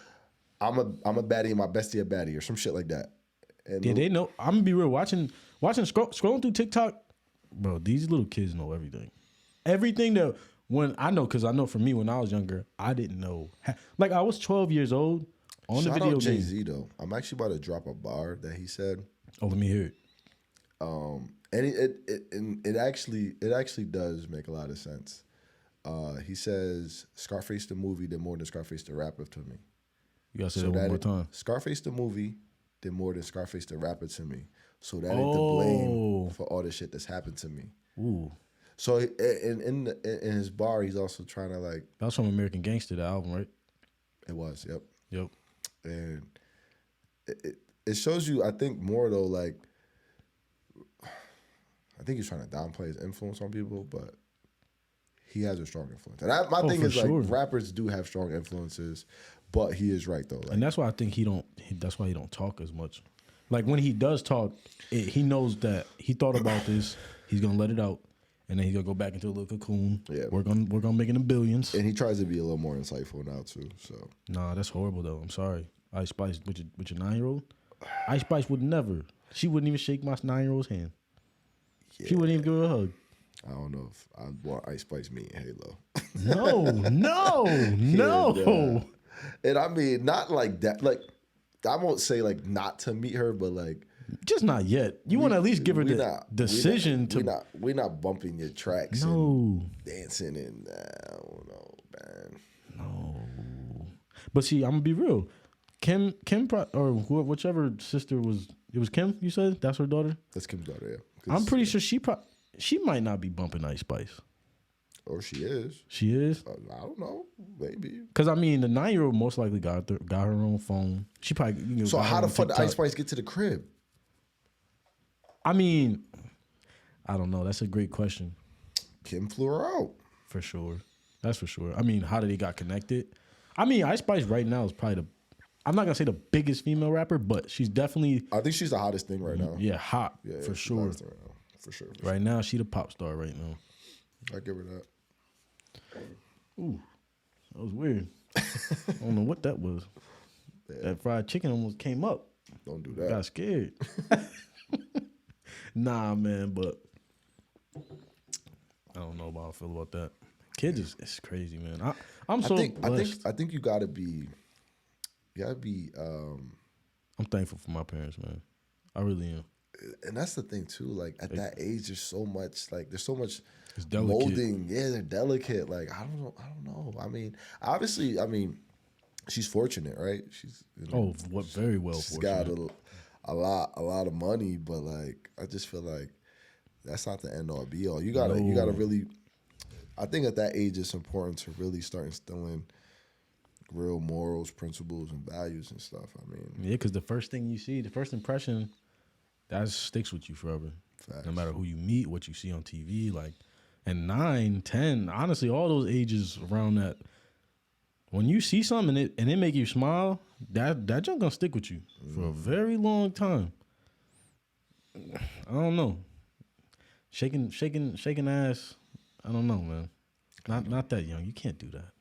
I'm a baddie and my bestie a baddie or some shit like that. And yeah, they know. I'm gonna be real. Scrolling through TikTok, bro. These little kids know everything. Everything that because I know for me when I was younger, I didn't know. Like I was 12 years old on the video game. Jay-Z though. I'm actually about to drop a bar that he said. Oh, let me hear it. And it actually does make a lot of sense. He says Scarface the movie did more than Scarface the rapper to me. You gotta say that one more time. Scarface the movie did more than Scarface the rapper to me. So that ain't the blame for all the shit that's happened to me. Ooh. So in his bar, he's also trying to like. That was from American Gangster, the album, right? It was, yep. Yep. And it shows you, I think, more though, like, I think he's trying to downplay his influence on people, but he has a strong influence. And my thing is, like, rappers do have strong influences, but he is right, though. Like, and that's why I think that's why he don't talk as much. Like, when he does talk, he knows that he thought about this, he's going to let it out, and then he's going to go back into a little cocoon. Yeah. We're gonna make it in billions. And he tries to be a little more insightful now, too. So nah, that's horrible, though. I'm sorry. Ice Spice, with your 9-year-old? Ice Spice would never. She wouldn't even shake my 9-year-old's hand. Yeah. She wouldn't even give her a hug. I don't know if I want Ice Spice me and Halo. No. And I mean, not like that. Like, I won't say like not to meet her, but like just not yet. You want to at least give her the decision to. We're not bumping your tracks. No. And dancing and I don't know, man. No. But see, I'm gonna be real. Kim, or whichever sister was. It was Kim. You said that's her daughter. That's Kim's daughter. Yeah. I'm pretty sure she might not be bumping Ice Spice. Or she is. She is? I don't know. Maybe. Because, I mean, the 9-year-old most likely got her own phone. She probably... So how the fuck did Ice Spice get to the crib? I mean, I don't know. That's a great question. Kim flew her out. For sure. That's for sure. I mean, how did they got connected? I mean, Ice Spice right now is probably I'm not going to say the biggest female rapper, but she's definitely... I think she's the hottest thing right now. Yeah, hot. Yeah, for sure. Right now. For sure. Right now, she the pop star right now. I give her that. Ooh, that was weird. I don't know what that was. Yeah. That fried chicken almost came up. Don't do that. Got scared. Nah, man, but I don't know how I feel about that. Kids it's crazy, man. I'm so blessed. I think you gotta be. I'm thankful for my parents, man. I really am. And that's the thing too. Like at that age, there's so much. It's delicate. Molding. Yeah, they're delicate. Like I don't know. I mean, obviously, she's fortunate, right? She's very well. She's got a lot of money, but like I just feel like that's not the end all be all. You gotta really. I think at that age, it's important to really start instilling real morals, principles, and values and stuff. I mean, yeah, because the first thing you see, the first impression, that sticks with you forever. Facts. No matter who you meet, what you see on TV, like. And 9, 10, honestly, all those ages around that, when you see something and it make you smile, that junk gonna stick with you for a very long time. I don't know. Shaking ass, I don't know, man. Not that young. You can't do that.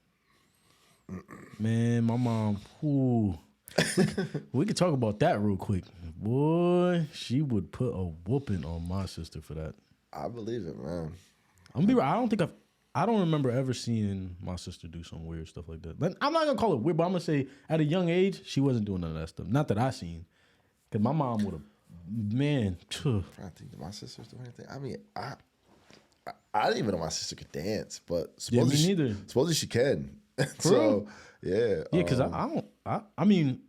Man, my mom, we could talk about that real quick. Boy, she would put a whooping on my sister for that. I believe it, man. I'm gonna be right. I don't remember ever seeing my sister do some weird stuff like that. I'm not gonna call it weird, but I'm gonna say at a young age she wasn't doing none of that stuff. Not that I seen, because my mom would have, man. I'm trying to think, did my sisters do anything? I mean, I didn't even know my sister could dance, but supposedly me neither. Supposedly she can. So yeah, because I mean,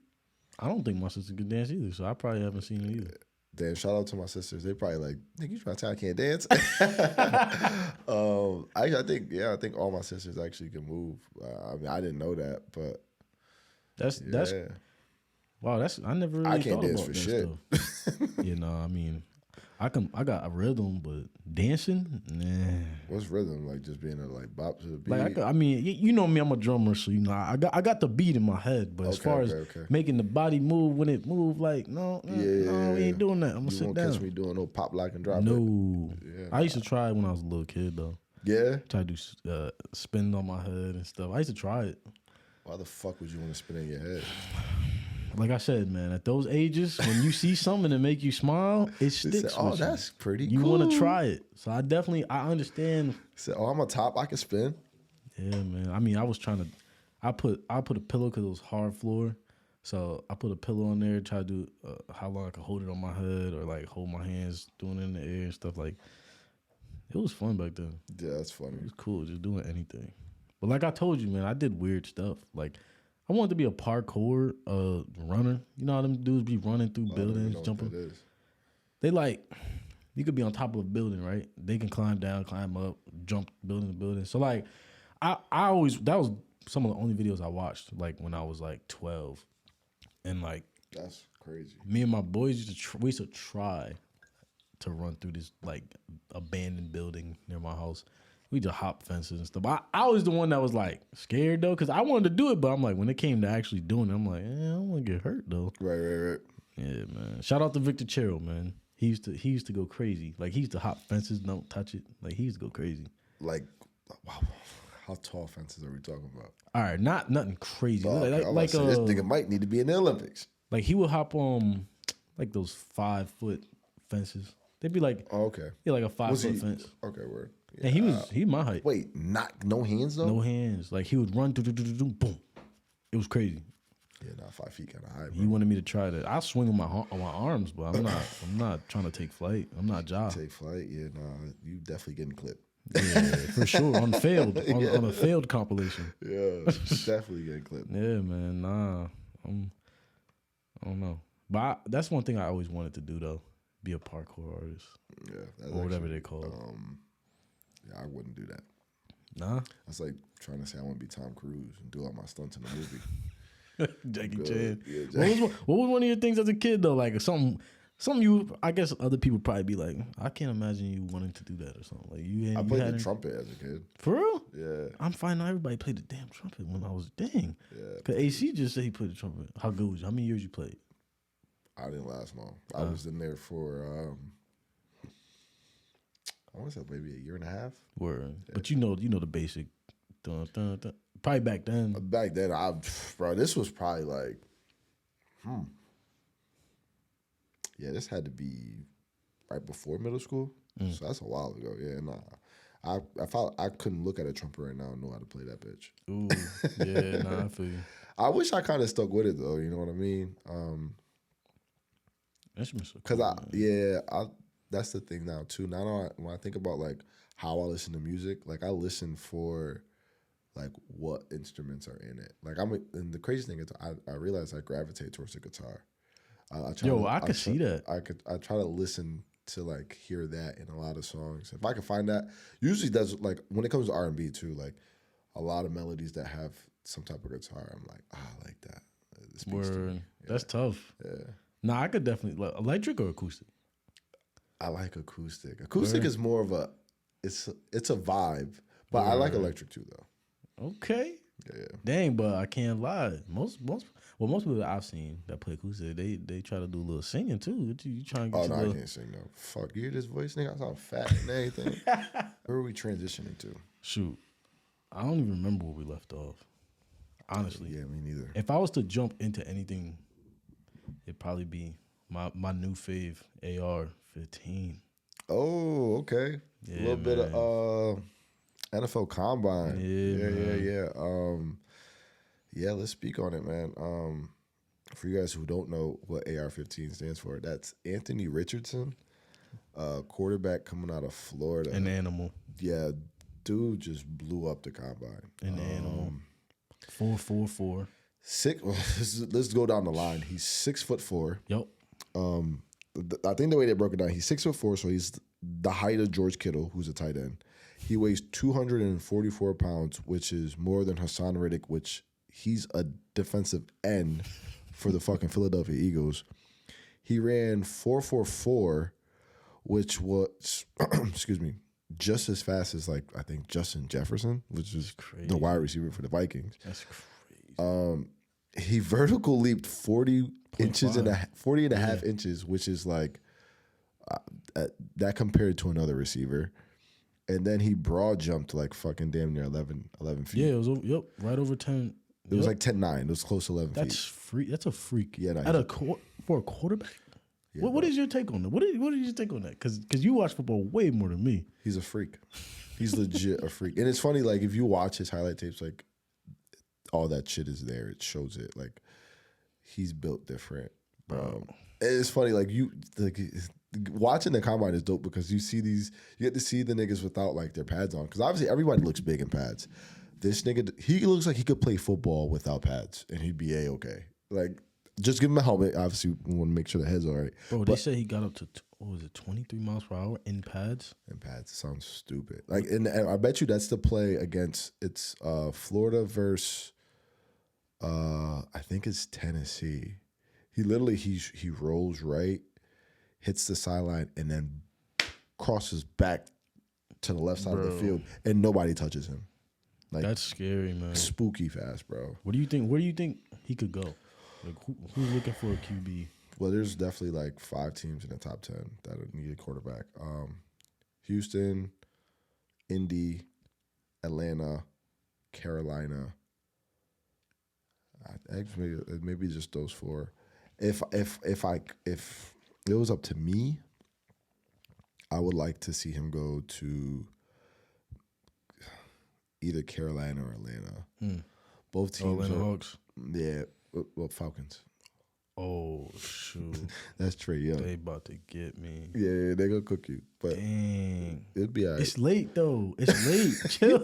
I don't think my sister could dance either, so I probably haven't seen it either. Damn, shout out to my sisters. They probably like, nigga, you trying to tell I can't dance? I think all my sisters actually can move. I mean, I didn't know that, but that's wow. I never really I can't thought dance about for that shit. Stuff. You know, I mean, I got a rhythm, but dancing, nah. What's rhythm? Like just being a bop to the beat? Like I mean, you know me, I'm a drummer, so you know I got the beat in my head. But as far as making the body move when it move, like no, we ain't doing that. I'm gonna sit down. Catch me doing no pop, lock, and drop. No, I used to try it when I was a little kid though. Yeah, try to do spin on my head and stuff. I used to try it. Why the fuck would you want to spin in your head? Like I said, man, at those ages, when you see something that make you smile, it sticks. Oh, that's pretty cool. You want to try it. So I understand. Said, I'm a top, I can spin. Yeah, man. I mean, I was trying to, I put a pillow because it was hard floor. So I put a pillow on there, try to do how long I could hold it on my head or like hold my hands doing it in the air and stuff. Like, it was fun back then. Yeah, that's funny. It was cool, just doing anything. But like I told you, man, I did weird stuff. Like, I wanted to be a parkour runner. You know how them dudes be running through buildings, jumping. They like, you could be on top of a building, right? They can climb down, climb up, jump building to building. So like, I always, that was some of the only videos I watched, like when I was like 12, and like that's crazy. Me and my boys we used to try to run through this like abandoned building near my house. We just hop fences and stuff. I was the one that was like scared though, because I wanted to do it, but I'm like, when it came to actually doing it, I'm like, I don't want to get hurt though. Right. Yeah, man. Shout out to Victor Chero, man. He used to go crazy. Like he used to hop fences, don't touch it. Like he used to go crazy. Like, wow, how tall fences are we talking about? All right, nothing crazy. Like this nigga might need to be in the Olympics. Like he would hop on like those 5-foot fences. They'd be like, oh, okay, yeah, like a 5-foot fence. Okay, word. Yeah. And he my height. Wait, no hands though? No hands. Like he would run, boom. It was crazy. Yeah, 5 feet kind of high. Bro. He wanted me to try that. I swing on my arms, but I'm not trying to take flight. I'm not Ja. Take flight? Yeah, nah. You definitely getting clipped. Yeah, for sure. On a failed compilation. Yeah, definitely getting clipped. Yeah, man. Nah, I don't know. But that's one thing I always wanted to do though. be a parkour artist. Yeah, or whatever they call it. Yeah, I wouldn't do that. Nah, That's like trying to say I want to be Tom Cruise and do all my stunts in a movie. Jackie Chan. Yeah, What was one of your things as a kid though? Like something you. I guess other people probably be like, I can't imagine you wanting to do that or something. Like I played the trumpet as a kid. For real? Yeah. I'm finding out everybody played the damn trumpet when I was dang. Yeah. Cause AC just said he played the trumpet. How good was you? How many years you played? I didn't last long. I was in there for I want to say maybe a year and a half. Word. Yeah. But you know the basic. Dun, dun, dun. Probably back then. Back then, this was probably like, yeah, this had to be right before middle school. So that's a while ago. Yeah, nah. I couldn't look at a trumpet right now and know how to play that bitch. Ooh, yeah, nah, I feel you. I wish I kind of stuck with it though. You know what I mean? That's so cool, that's the thing now too. Now when I think about like how I listen to music, like I listen for like what instruments are in it. Like and the crazy thing is I realize I gravitate towards the guitar. I could see that. I try to listen to like hear that in a lot of songs. If I can find that, usually that's like when it comes to R&B too, like a lot of melodies that have some type of guitar, I'm like, I like that. It speaks to me. Yeah. That's tough. Yeah. Nah, I could definitely electric or acoustic. I like acoustic. Acoustic is more of it's a vibe, but I like electric too though. Okay. Yeah. Dang, but I can't lie. Most people that I've seen that play acoustic, they try to do a little singing too. You trying to get I can't sing no. Fuck, you hear this voice, nigga? I sound fat and everything. Where are we transitioning to? Shoot, I don't even remember where we left off. Honestly, yeah, me neither. If I was to jump into anything, it'd probably be my new fave AR-15. Oh, okay. Yeah, a little bit of NFL Combine. Yeah. Let's speak on it, man. For you guys who don't know what AR-15 stands for, that's Anthony Richardson, quarterback coming out of Florida. An animal. Yeah, dude just blew up the combine. An animal. 4'4". Let's go down the line. He's 6'4". Yep. I think the way they broke it down, he's 6'4", so he's the height of George Kittle, who's a tight end. He weighs 244 pounds, which is more than Hassan Reddick, which he's a defensive end for the fucking Philadelphia Eagles. He ran 4.44, which was, excuse me, just as fast as like I think Justin Jefferson, which is the wide receiver for the Vikings. That's crazy. He vertical leaped 40 inches and a half inches, which is like that compared to another receiver. And then he broad jumped like fucking damn near 11 feet. Yeah, it was right over 10. It was like 10.9. It was close to 11 feet. That's freak. That's a freak. Yeah, for a quarterback. Yeah, what is your take on that? What is your take on that? Because you watch football way more than me. He's a freak. He's legit a freak. And it's funny, like if you watch his highlight tapes, like all that shit is there. It shows it. Like he's built different, bro. It's funny, like watching the combine is dope because you get to see the niggas without like their pads on. Because obviously everybody looks big in pads. This nigga, he looks like he could play football without pads and he'd be A-okay. Like, just give him a helmet. Obviously, we want to make sure the head's all right. Bro, they said he got up to, 23 miles per hour in pads? In pads. Sounds stupid. Like, and I bet you that's the play against, it's Florida versus, I think it's Tennessee. He literally, he rolls right, hits the sideline, and then crosses back to the left side of the field, and nobody touches him. Like, that's scary, man. Spooky fast, bro. What do you think? Where do you think he could go? Like, who's looking for a QB? Well, there's definitely like 5 teams in the top 10 that need a quarterback. Houston, Indy, Atlanta, Carolina. Maybe just those 4. If it was up to me, I would like to see him go to either Carolina or Atlanta. Both teams Atlanta Hawks. Yeah, well, Falcons. Oh shoot, that's Trey Young. They about to get me. Yeah, they gonna cook you. But dang, it'd be all right. It's late though. It's late. Chill.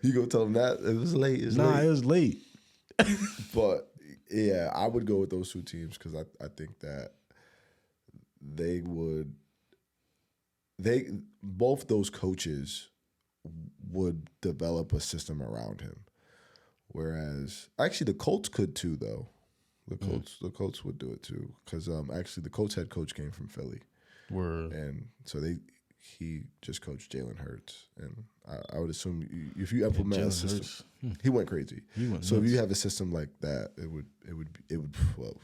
You gonna tell them that it was late? It was late. But yeah, I would go with those 2 teams because I think that both those coaches would develop a system around him. Whereas actually the Colts could too, though. The Colts would do it too, because actually the Colts head coach came from Philly, and so he just coached Jalen Hurts, and I would assume if you implement a system, he went crazy. If you have a system like that, it would. Well,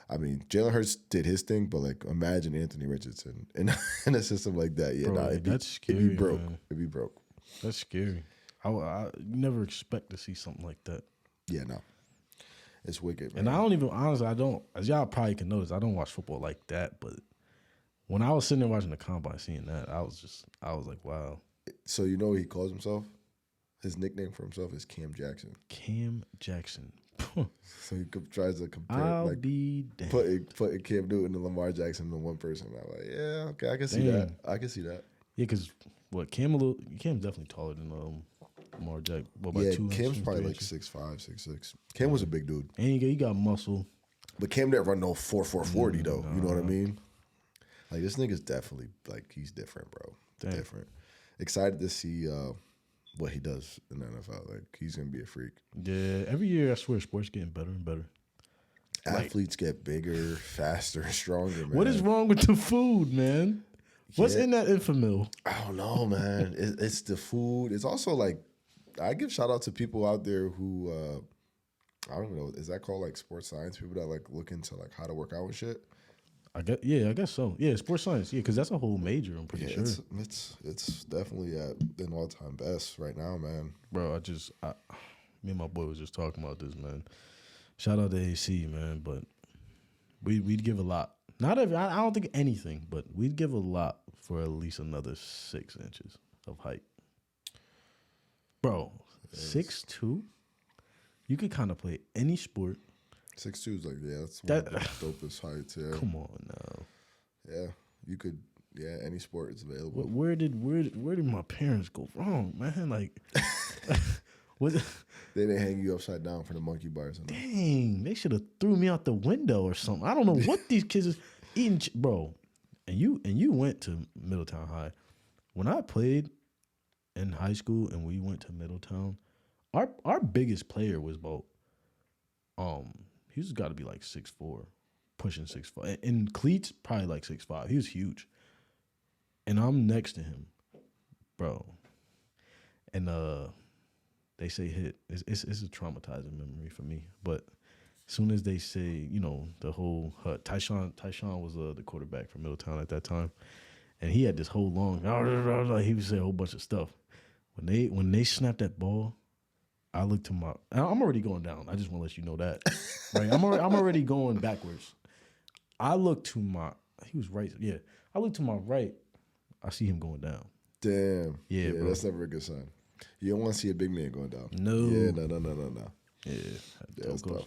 I mean, Jalen Hurts did his thing, but like imagine Anthony Richardson in a system like that. Yeah, bro, that's scary. It'd be broke. Man. It'd be broke. That's scary. I never expect to see something like that. Yeah, no. It's wicked, man. And I don't even, honestly, as y'all probably can notice, I don't watch football like that. But when I was sitting there watching the combine, seeing that, I was like, wow. So you know what he calls himself? His nickname for himself is Cam Jackson. Cam Jackson. So he tries to compare, I'll be damned. Putting Cam Newton and Lamar Jackson in one person. I'm like, yeah, okay, I can see that. I can see that. Yeah, because Cam's definitely taller than Lamar Jackson. Yeah, Cam's probably like 6'5", 6'6". Cam was a big dude. And he got muscle. But Cam didn't run no 4.40 though. You know what I mean? Like this nigga's definitely like he's different, bro. Damn. Different. Excited to see what he does in the NFL. Like he's gonna be a freak. Yeah, every year I swear sports getting better and better. Athletes get bigger, faster, stronger, man. What is wrong with the food, man? What's in that Infamil? I don't know, man. It's the food. It's also like I give shout out to people out there who I don't know. Is that called like sports science? People that like look into like how to work out and shit. I guess so. Yeah, sports science. Yeah, because that's a whole major. I'm pretty sure. It's definitely at an all time best right now, man. Bro, me and my boy was just talking about this, man. Shout out to AC, man. But we'd give a lot. I don't think anything, but we'd give a lot for at least another 6 inches of height. Bro, 6'2"? You could kind of play any sport. 6'2" is like, that's one of the dopest heights, yeah. Come on now. Yeah, you could, any sport is available. Where did my parents go wrong, man? Like, what? They didn't hang you upside down for the monkey bars. Dang, they should have threw me out the window or something. I don't know what these kids is eating, bro. And you went to Middletown High. When I played in high school and we went to Middletown, our biggest player was about he's got to be like 6'4", pushing 6'5", and cleats probably like 6'5". He was huge, and I'm next to him, bro. And they say hit. It's a traumatizing memory for me. But as soon as they say, the whole Tyshawn was the quarterback for Middletown at that time, and he had this whole long. He would say a whole bunch of stuff. When they snapped that ball, I looked to my. I'm already going down. I just want to let you know that. Right? I'm already going backwards. I look to my. He was right. Yeah. I look to my right. I see him going down. Damn. Yeah, bro. That's never a good sign. You don't want to see a big man going down. No. Yeah. No. Yeah.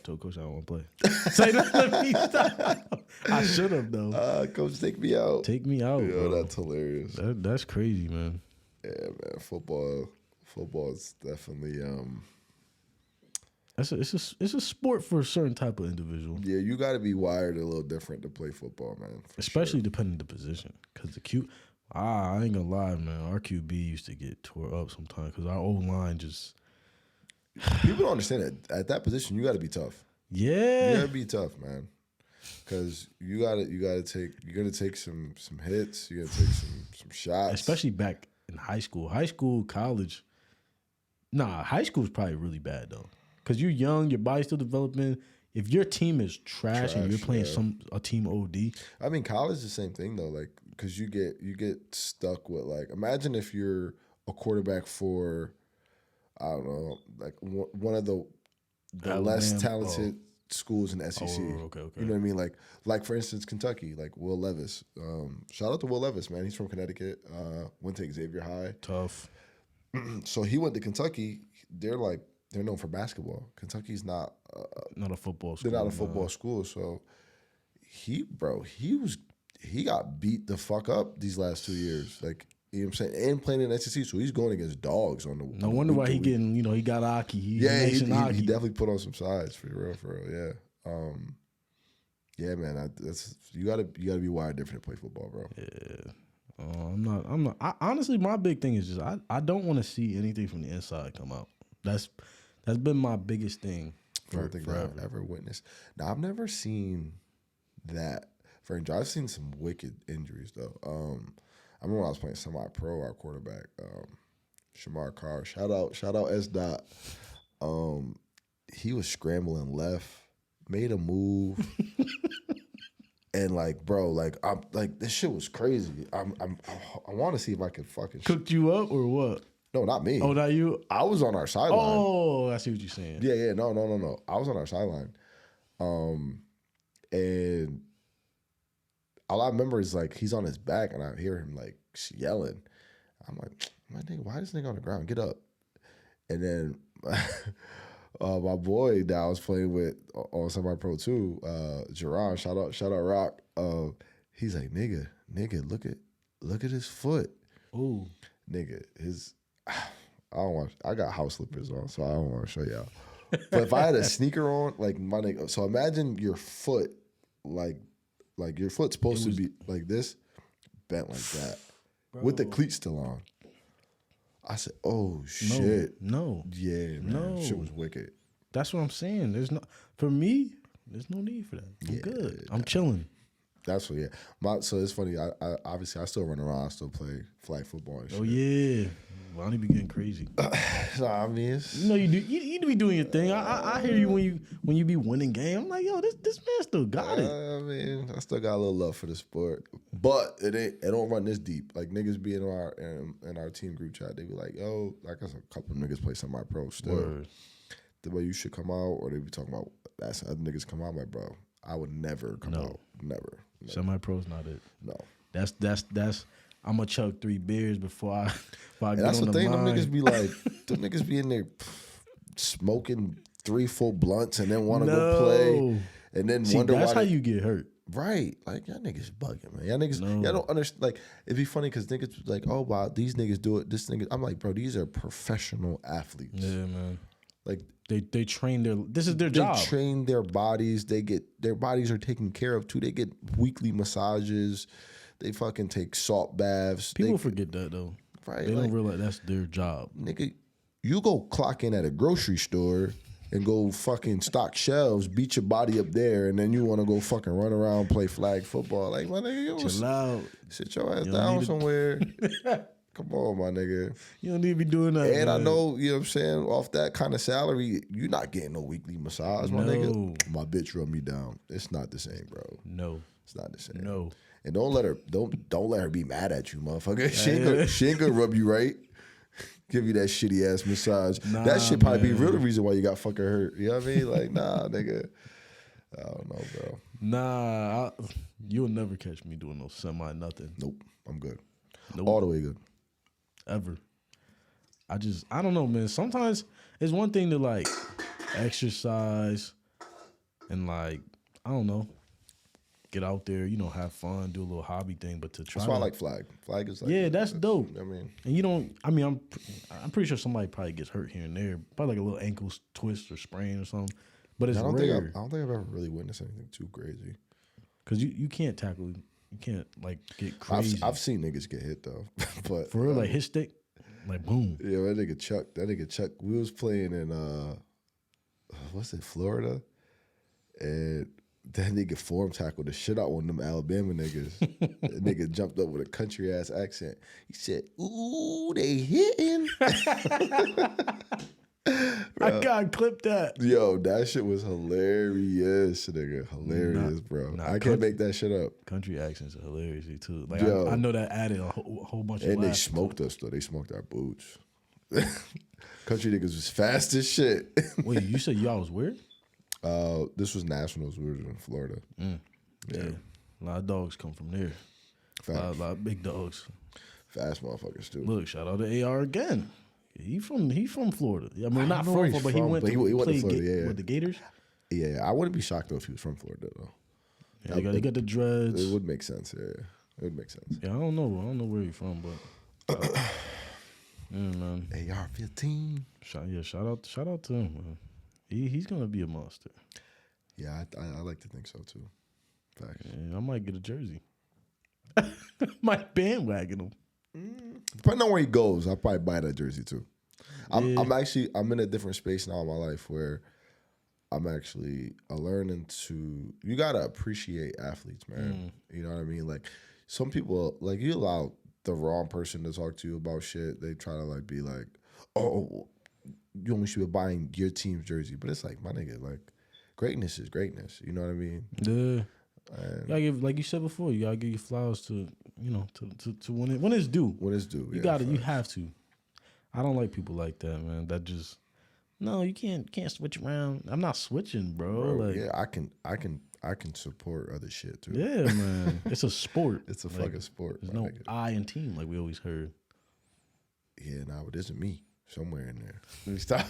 Told coach I don't want to play. Say that. Let me stop. I should have though. Coach, take me out. Take me out. Yo, bro. That's hilarious. That's crazy, man. Yeah, man. Football is definitely It's a sport for a certain type of individual. Yeah, you got to be wired a little different to play football, man. Especially depending on the position. Because I ain't gonna lie, man. Our QB used to get tore up sometimes because our old line just. People don't understand that at that position you got to be tough. Yeah, you got to be tough, man. Because you gotta take some hits. You gotta take some shots. Especially back in high school, college. Nah, high school is probably really bad though. Because you're young, your body's still developing. If your team is trash and you're playing a team OD. I mean, college is the same thing though. Like, because you get stuck with like, imagine if you're a quarterback for, I don't know, like one of the less talented schools in the SEC. Oh, okay. You know what I mean? Like for instance, Kentucky, like Will Levis. Shout out to Will Levis, man. He's from Connecticut. Went to Xavier High. Tough. So he went to Kentucky. They're known for basketball. Kentucky's not a football school. They're not a football school. So he got beat the fuck up these last 2 years. Like, you know what I'm saying? And playing in the SEC, so he's going against dogs on the. No wonder why he getting. He got Aki. He definitely put on some sides for real. Yeah. Yeah, man. You gotta be wired different to play football, bro. Yeah. I'm not. Honestly, my big thing is just I don't want to see anything from the inside come out. That's been my biggest thing I don't think forever. I've ever witnessed. Now, I've never seen that for injury. I've seen some wicked injuries though. I remember when I was playing semi-pro, our quarterback, Shamar Carr. Shout out S. Dot. He was scrambling left, made a move, and like, bro, like I'm like this shit was crazy. I want to see if I can fucking cooked you up or what? No, not me. Oh, not you. I was on our sideline. Oh, I see what you're saying. Yeah. No. I was on our sideline, and all I remember is like he's on his back, and I hear him like yelling. I'm like, my nigga, why is this nigga on the ground? Get up. And then my boy that I was playing with on semi-pro too, Jerron, shout out Rock. He's like, nigga, look at his foot. Ooh, nigga, I got house slippers on, so I don't want to show y'all. But if I had a sneaker on, like my nigga, so imagine your foot, like your foot's supposed to be like this, bent like that, bro, with the cleats still on. I said, "Oh shit, no, yeah, man, no. Shit was wicked." That's what I'm saying. For me, there's no need for that. I'm good. I'm chilling. That's what, yeah. So it's funny. I obviously I still run around. I still play flag football and shit. Oh yeah, Vonnie be getting crazy. I mean, you do. You need to be doing your thing. I hear you when you be winning game. I'm like, yo, this man still got it. I mean, I still got a little love for the sport, but it don't run this deep. Like niggas be in our team group chat. They be like, yo, like a couple of niggas play semi-pro still. Word. The way you should come out, or they be talking about that's other niggas come out. I'm like, bro, I would never come out. Never. Semi-pro's not it. No. That's. I'm gonna chug 3 beers before I get on the line. That's the thing. Them niggas be like, them niggas be in there smoking 3 full blunts and then want to go play, and then wonder that's why. That's how you get hurt. Right. Like, y'all niggas bugging, man. Y'all niggas, y'all don't understand. Like, it'd be funny because niggas like, oh, wow, these niggas do it. This nigga, I'm like, bro, these are professional athletes. Yeah, man. Like, they train this is their job. They train their bodies. Their bodies are taken care of, too. They get weekly massages. They fucking take salt baths. People forget that, though. Right. They don't realize that's their job. Nigga, you go clock in at a grocery store and go fucking stock shelves, beat your body up there, and then you want to go fucking run around, play flag football. Like, my nigga, chill out. Sit your ass down somewhere. Come on, my nigga. You don't need to be doing that. And man. I know, you know what I'm saying, off that kind of salary, you're not getting no weekly massage, my nigga. My bitch rub me down. It's not the same, bro. No. It's not the same. No. And don't let her be mad at you, motherfucker. She ain't gonna rub you right. Give you that shitty ass massage. Nah, that shit probably be the real reason why you got fucking hurt. You know what I mean? Like, nah, nigga. I don't know, bro. Nah, you'll never catch me doing no semi nothing. Nope, I'm good. Nope. All the way good. Ever. I don't know, man. Sometimes it's one thing to like exercise and like, I don't know, get out there, have fun, do a little hobby thing, but to try. That's why I like flag. Flag is like, yeah, that's dope. I mean, and I'm pretty sure somebody probably gets hurt here and there, probably like a little ankle twist or sprain or something. But it's rare. I don't think I've ever really witnessed anything too crazy. Cause you can't tackle, you can't like get crazy. I've seen niggas get hit though, but for real, like hit stick, like boom. Yeah, that nigga Chuck. We was playing in Florida, and that nigga form tackled the shit out one of them Alabama niggas. That nigga jumped up with a country ass accent. He said, "Ooh, they hitting." I gotta clip that. Yo, that shit was hilarious, nigga. Hilarious, bro. I can't make that shit up. Country accents are hilarious too. Like yo, I know that added a whole bunch of. And they smoked us though. They smoked our boots. Country niggas was fast as shit. Wait, you said y'all was weird? This was nationals. We were in Florida. Yeah, a lot of dogs come from there. A lot of big dogs. Fast motherfuckers too. Look, shout out to AR again. He from Florida. I mean, not from Florida, but he went to Florida. With the Gators. Yeah, I wouldn't be shocked though if he was from Florida though. Yeah, he got the dreads. It would make sense. Yeah, it would make sense. Yeah, I don't know where he's from, but yeah, man. AR-15. Shout out to him, man. He's gonna be a monster. Yeah, I like to think so too. Facts. Yeah, I might get a jersey. Might bandwagon him. Depending on where he goes, I'll probably buy that jersey too. Yeah. I'm in a different space now in my life where I'm actually learning to. You gotta appreciate athletes, man. You know what I mean? Like some people, like you allow the wrong person to talk to you about shit. They try to like be like, oh, you only should be buying your team's jersey, but it's like my nigga, like greatness is greatness. You know what I mean? Yeah. You gotta give, like you said before, you gotta give your flowers to to when it's due. When it's due, You have to. I don't like people like that, man. That just you can't switch around. I'm not switching, bro. Like, yeah, I can support other shit too. Yeah, man. It's a sport. It's a fucking sport. There's no I in team like we always heard. Yeah, nah, but there's a me somewhere in there. Let me stop.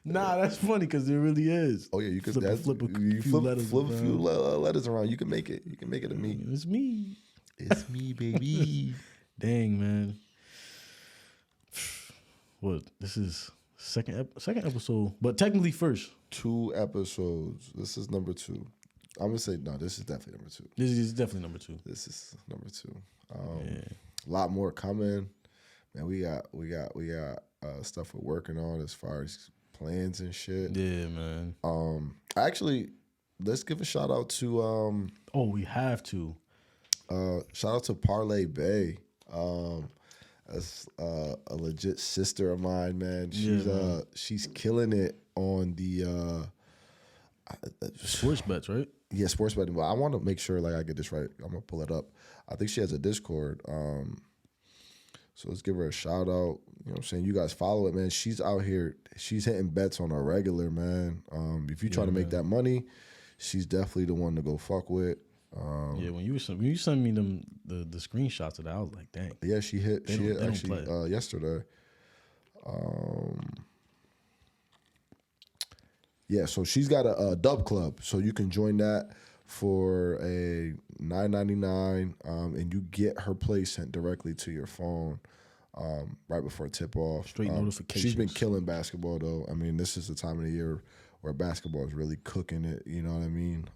Nah, that's funny because there really is. Oh yeah, you can flip a few letters around. You can make it. You can make it a me. It's me. It's me, baby. Dang, man. What? This is second episode, but technically first. 2 episodes. This is number 2. I'm gonna say no. This is definitely number 2. This is definitely number 2. This is number 2. A lot more coming. Man, we got stuff we're working on as far as plans and shit. Yeah, man. Actually, let's give a shout out to we have to. Shout out to Parlay Bay. That's a legit sister of mine, man. She's killing it on the sports bets, right? Yeah, sports betting. But I want to make sure like I get this right. I'm gonna pull it up. I think she has a Discord. So let's give her a shout out. You know what I'm saying? You guys follow it, man. She's out here. She's hitting bets on a regular, man. If you try to make that money, she's definitely the one to go fuck with. When you sent me the screenshots of that, I was like, dang. Yeah, she hit actually yesterday. Yeah, so she's got a dub club, so you can join that for a $9.99, and you get her play sent directly to your phone right before tip off. Straight notifications. She's been killing basketball though. I mean, this is the time of the year where basketball is really cooking it. You know what I mean?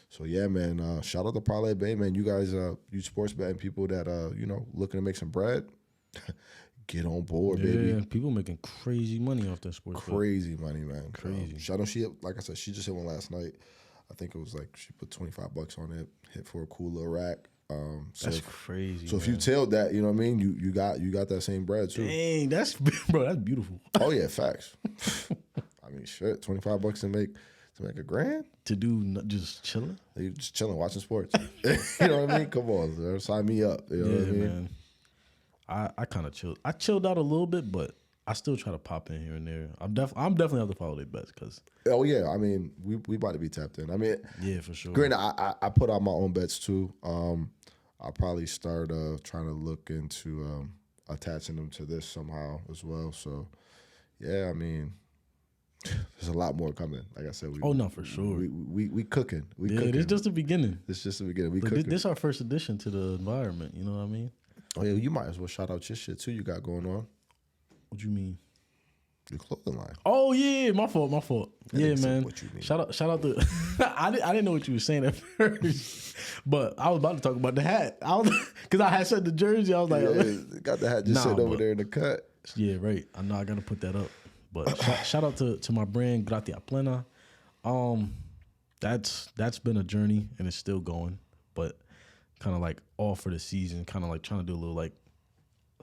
So yeah, man. Shout out to Parlay Bay, man. You guys, you sports betting people that looking to make some bread. Get on board, baby. Yeah, people making crazy money off that sports. Crazy money, man. Crazy. Shout out, like I said, she just hit one last night. I think it was like she put $25 on it, hit for a cool little rack. That's crazy. So if you tailed that, you know what I mean, you got that same bread too. Dang, that's beautiful. Oh yeah, facts. I mean, shit, $25 to make $1,000 to do just chilling. You just chilling, watching sports. You know what I mean? Come on, sir. Sign me up. You know what I mean? Man. I kind of chilled. I chilled out a little bit, but I still try to pop in here and there. I'm definitely have to follow their bets because. Oh yeah, I mean we about to be tapped in. I mean, yeah, for sure. Granted, I put out my own bets too. I'll probably start trying to look into attaching them to this somehow as well. So yeah, I mean, there's a lot more coming. Like I said, for sure. We cooking. Cooking. It's just the beginning. It's just the beginning. We cooking. This our first addition to the environment. You know what I mean? Oh yeah, you might as well shout out your shit too. You got going on. What you mean? Your clothing line. Oh yeah, my fault. Yeah, man. What you mean? Shout out to. I didn't know what you were saying at first, but I was about to talk about the hat. Because I had said the jersey. I was like, got the hat just sitting over there in the cut. Yeah, right. I know I gotta put that up. But shout out to my brand Gratia Plena. That's been a journey and it's still going, but kind of like all for the season. Kind of like trying to do a little like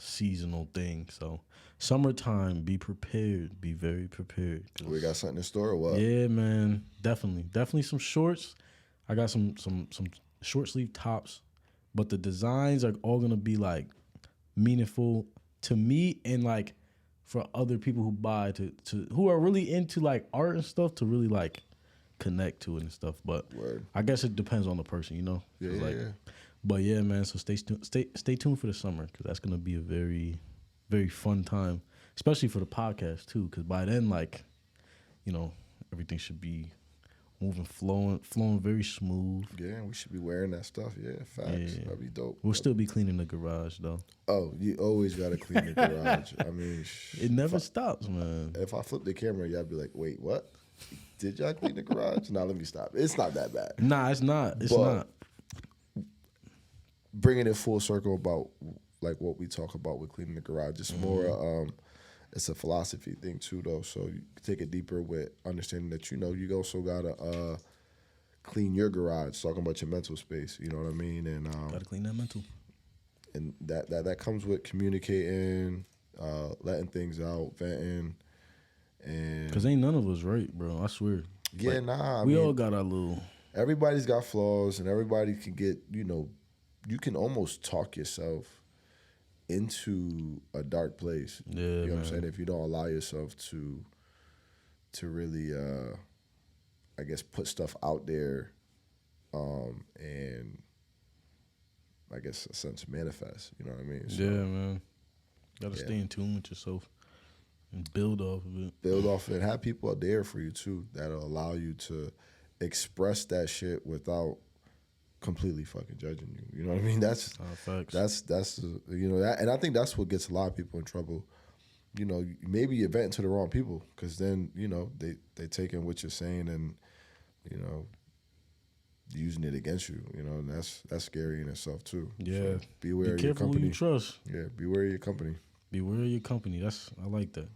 seasonal thing. So summertime, be prepared. Be very prepared. We got something in store or what? Yeah, man. Definitely some shorts. I got some short sleeve tops, but the designs are all gonna be like meaningful to me and like for other people who buy to who are really into like art and stuff to really like connect to it and stuff. But I guess it depends on the person, you know. Yeah. But yeah, man. So stay tuned for the summer because that's gonna be a very, very fun time, especially for the podcast too. Because by then, like, you know, everything should be moving, flowing very smooth. Yeah, we should be wearing that stuff. Yeah, facts. Yeah. That'd be dope. We'll still be cleaning the garage though. Oh, you always gotta clean the garage. I mean, it never stops, man. If I flip the camera, y'all be like, "Wait, what?" Did y'all clean the garage? Nah, let me stop. It's not that bad. Nah, it's not. It's not. Bringing it full circle about like what we talk about with cleaning the garage, it's more. It's a philosophy thing too, though. So you take it deeper with understanding that you also gotta clean your garage. Talking about your mental space, you know what I mean? And Gotta clean that mental. And that comes with communicating, letting things out, venting, and because ain't none of us right, bro. I swear. Yeah, like, we all got our little. Everybody's got flaws, and everybody can get. You can almost talk yourself into a dark place. Yeah, you know man. what I'm saying? If you don't allow yourself to really, I guess, put stuff out there, and I guess a sense manifest. You know what I mean? So, yeah, man. Gotta stay in tune with yourself and build off of it. Build off of it. Have people out there for you too that'll allow you to express that shit without completely fucking judging you. You know what I mean? That's facts. That's that, and I think that's what gets a lot of people in trouble. Maybe you're venting to the wrong people because then they take in what you're saying and using it against you. And that's scary in itself too. Yeah. So beware be of your careful company. who you trust. Yeah, beware of your company. Beware of your company. I like that.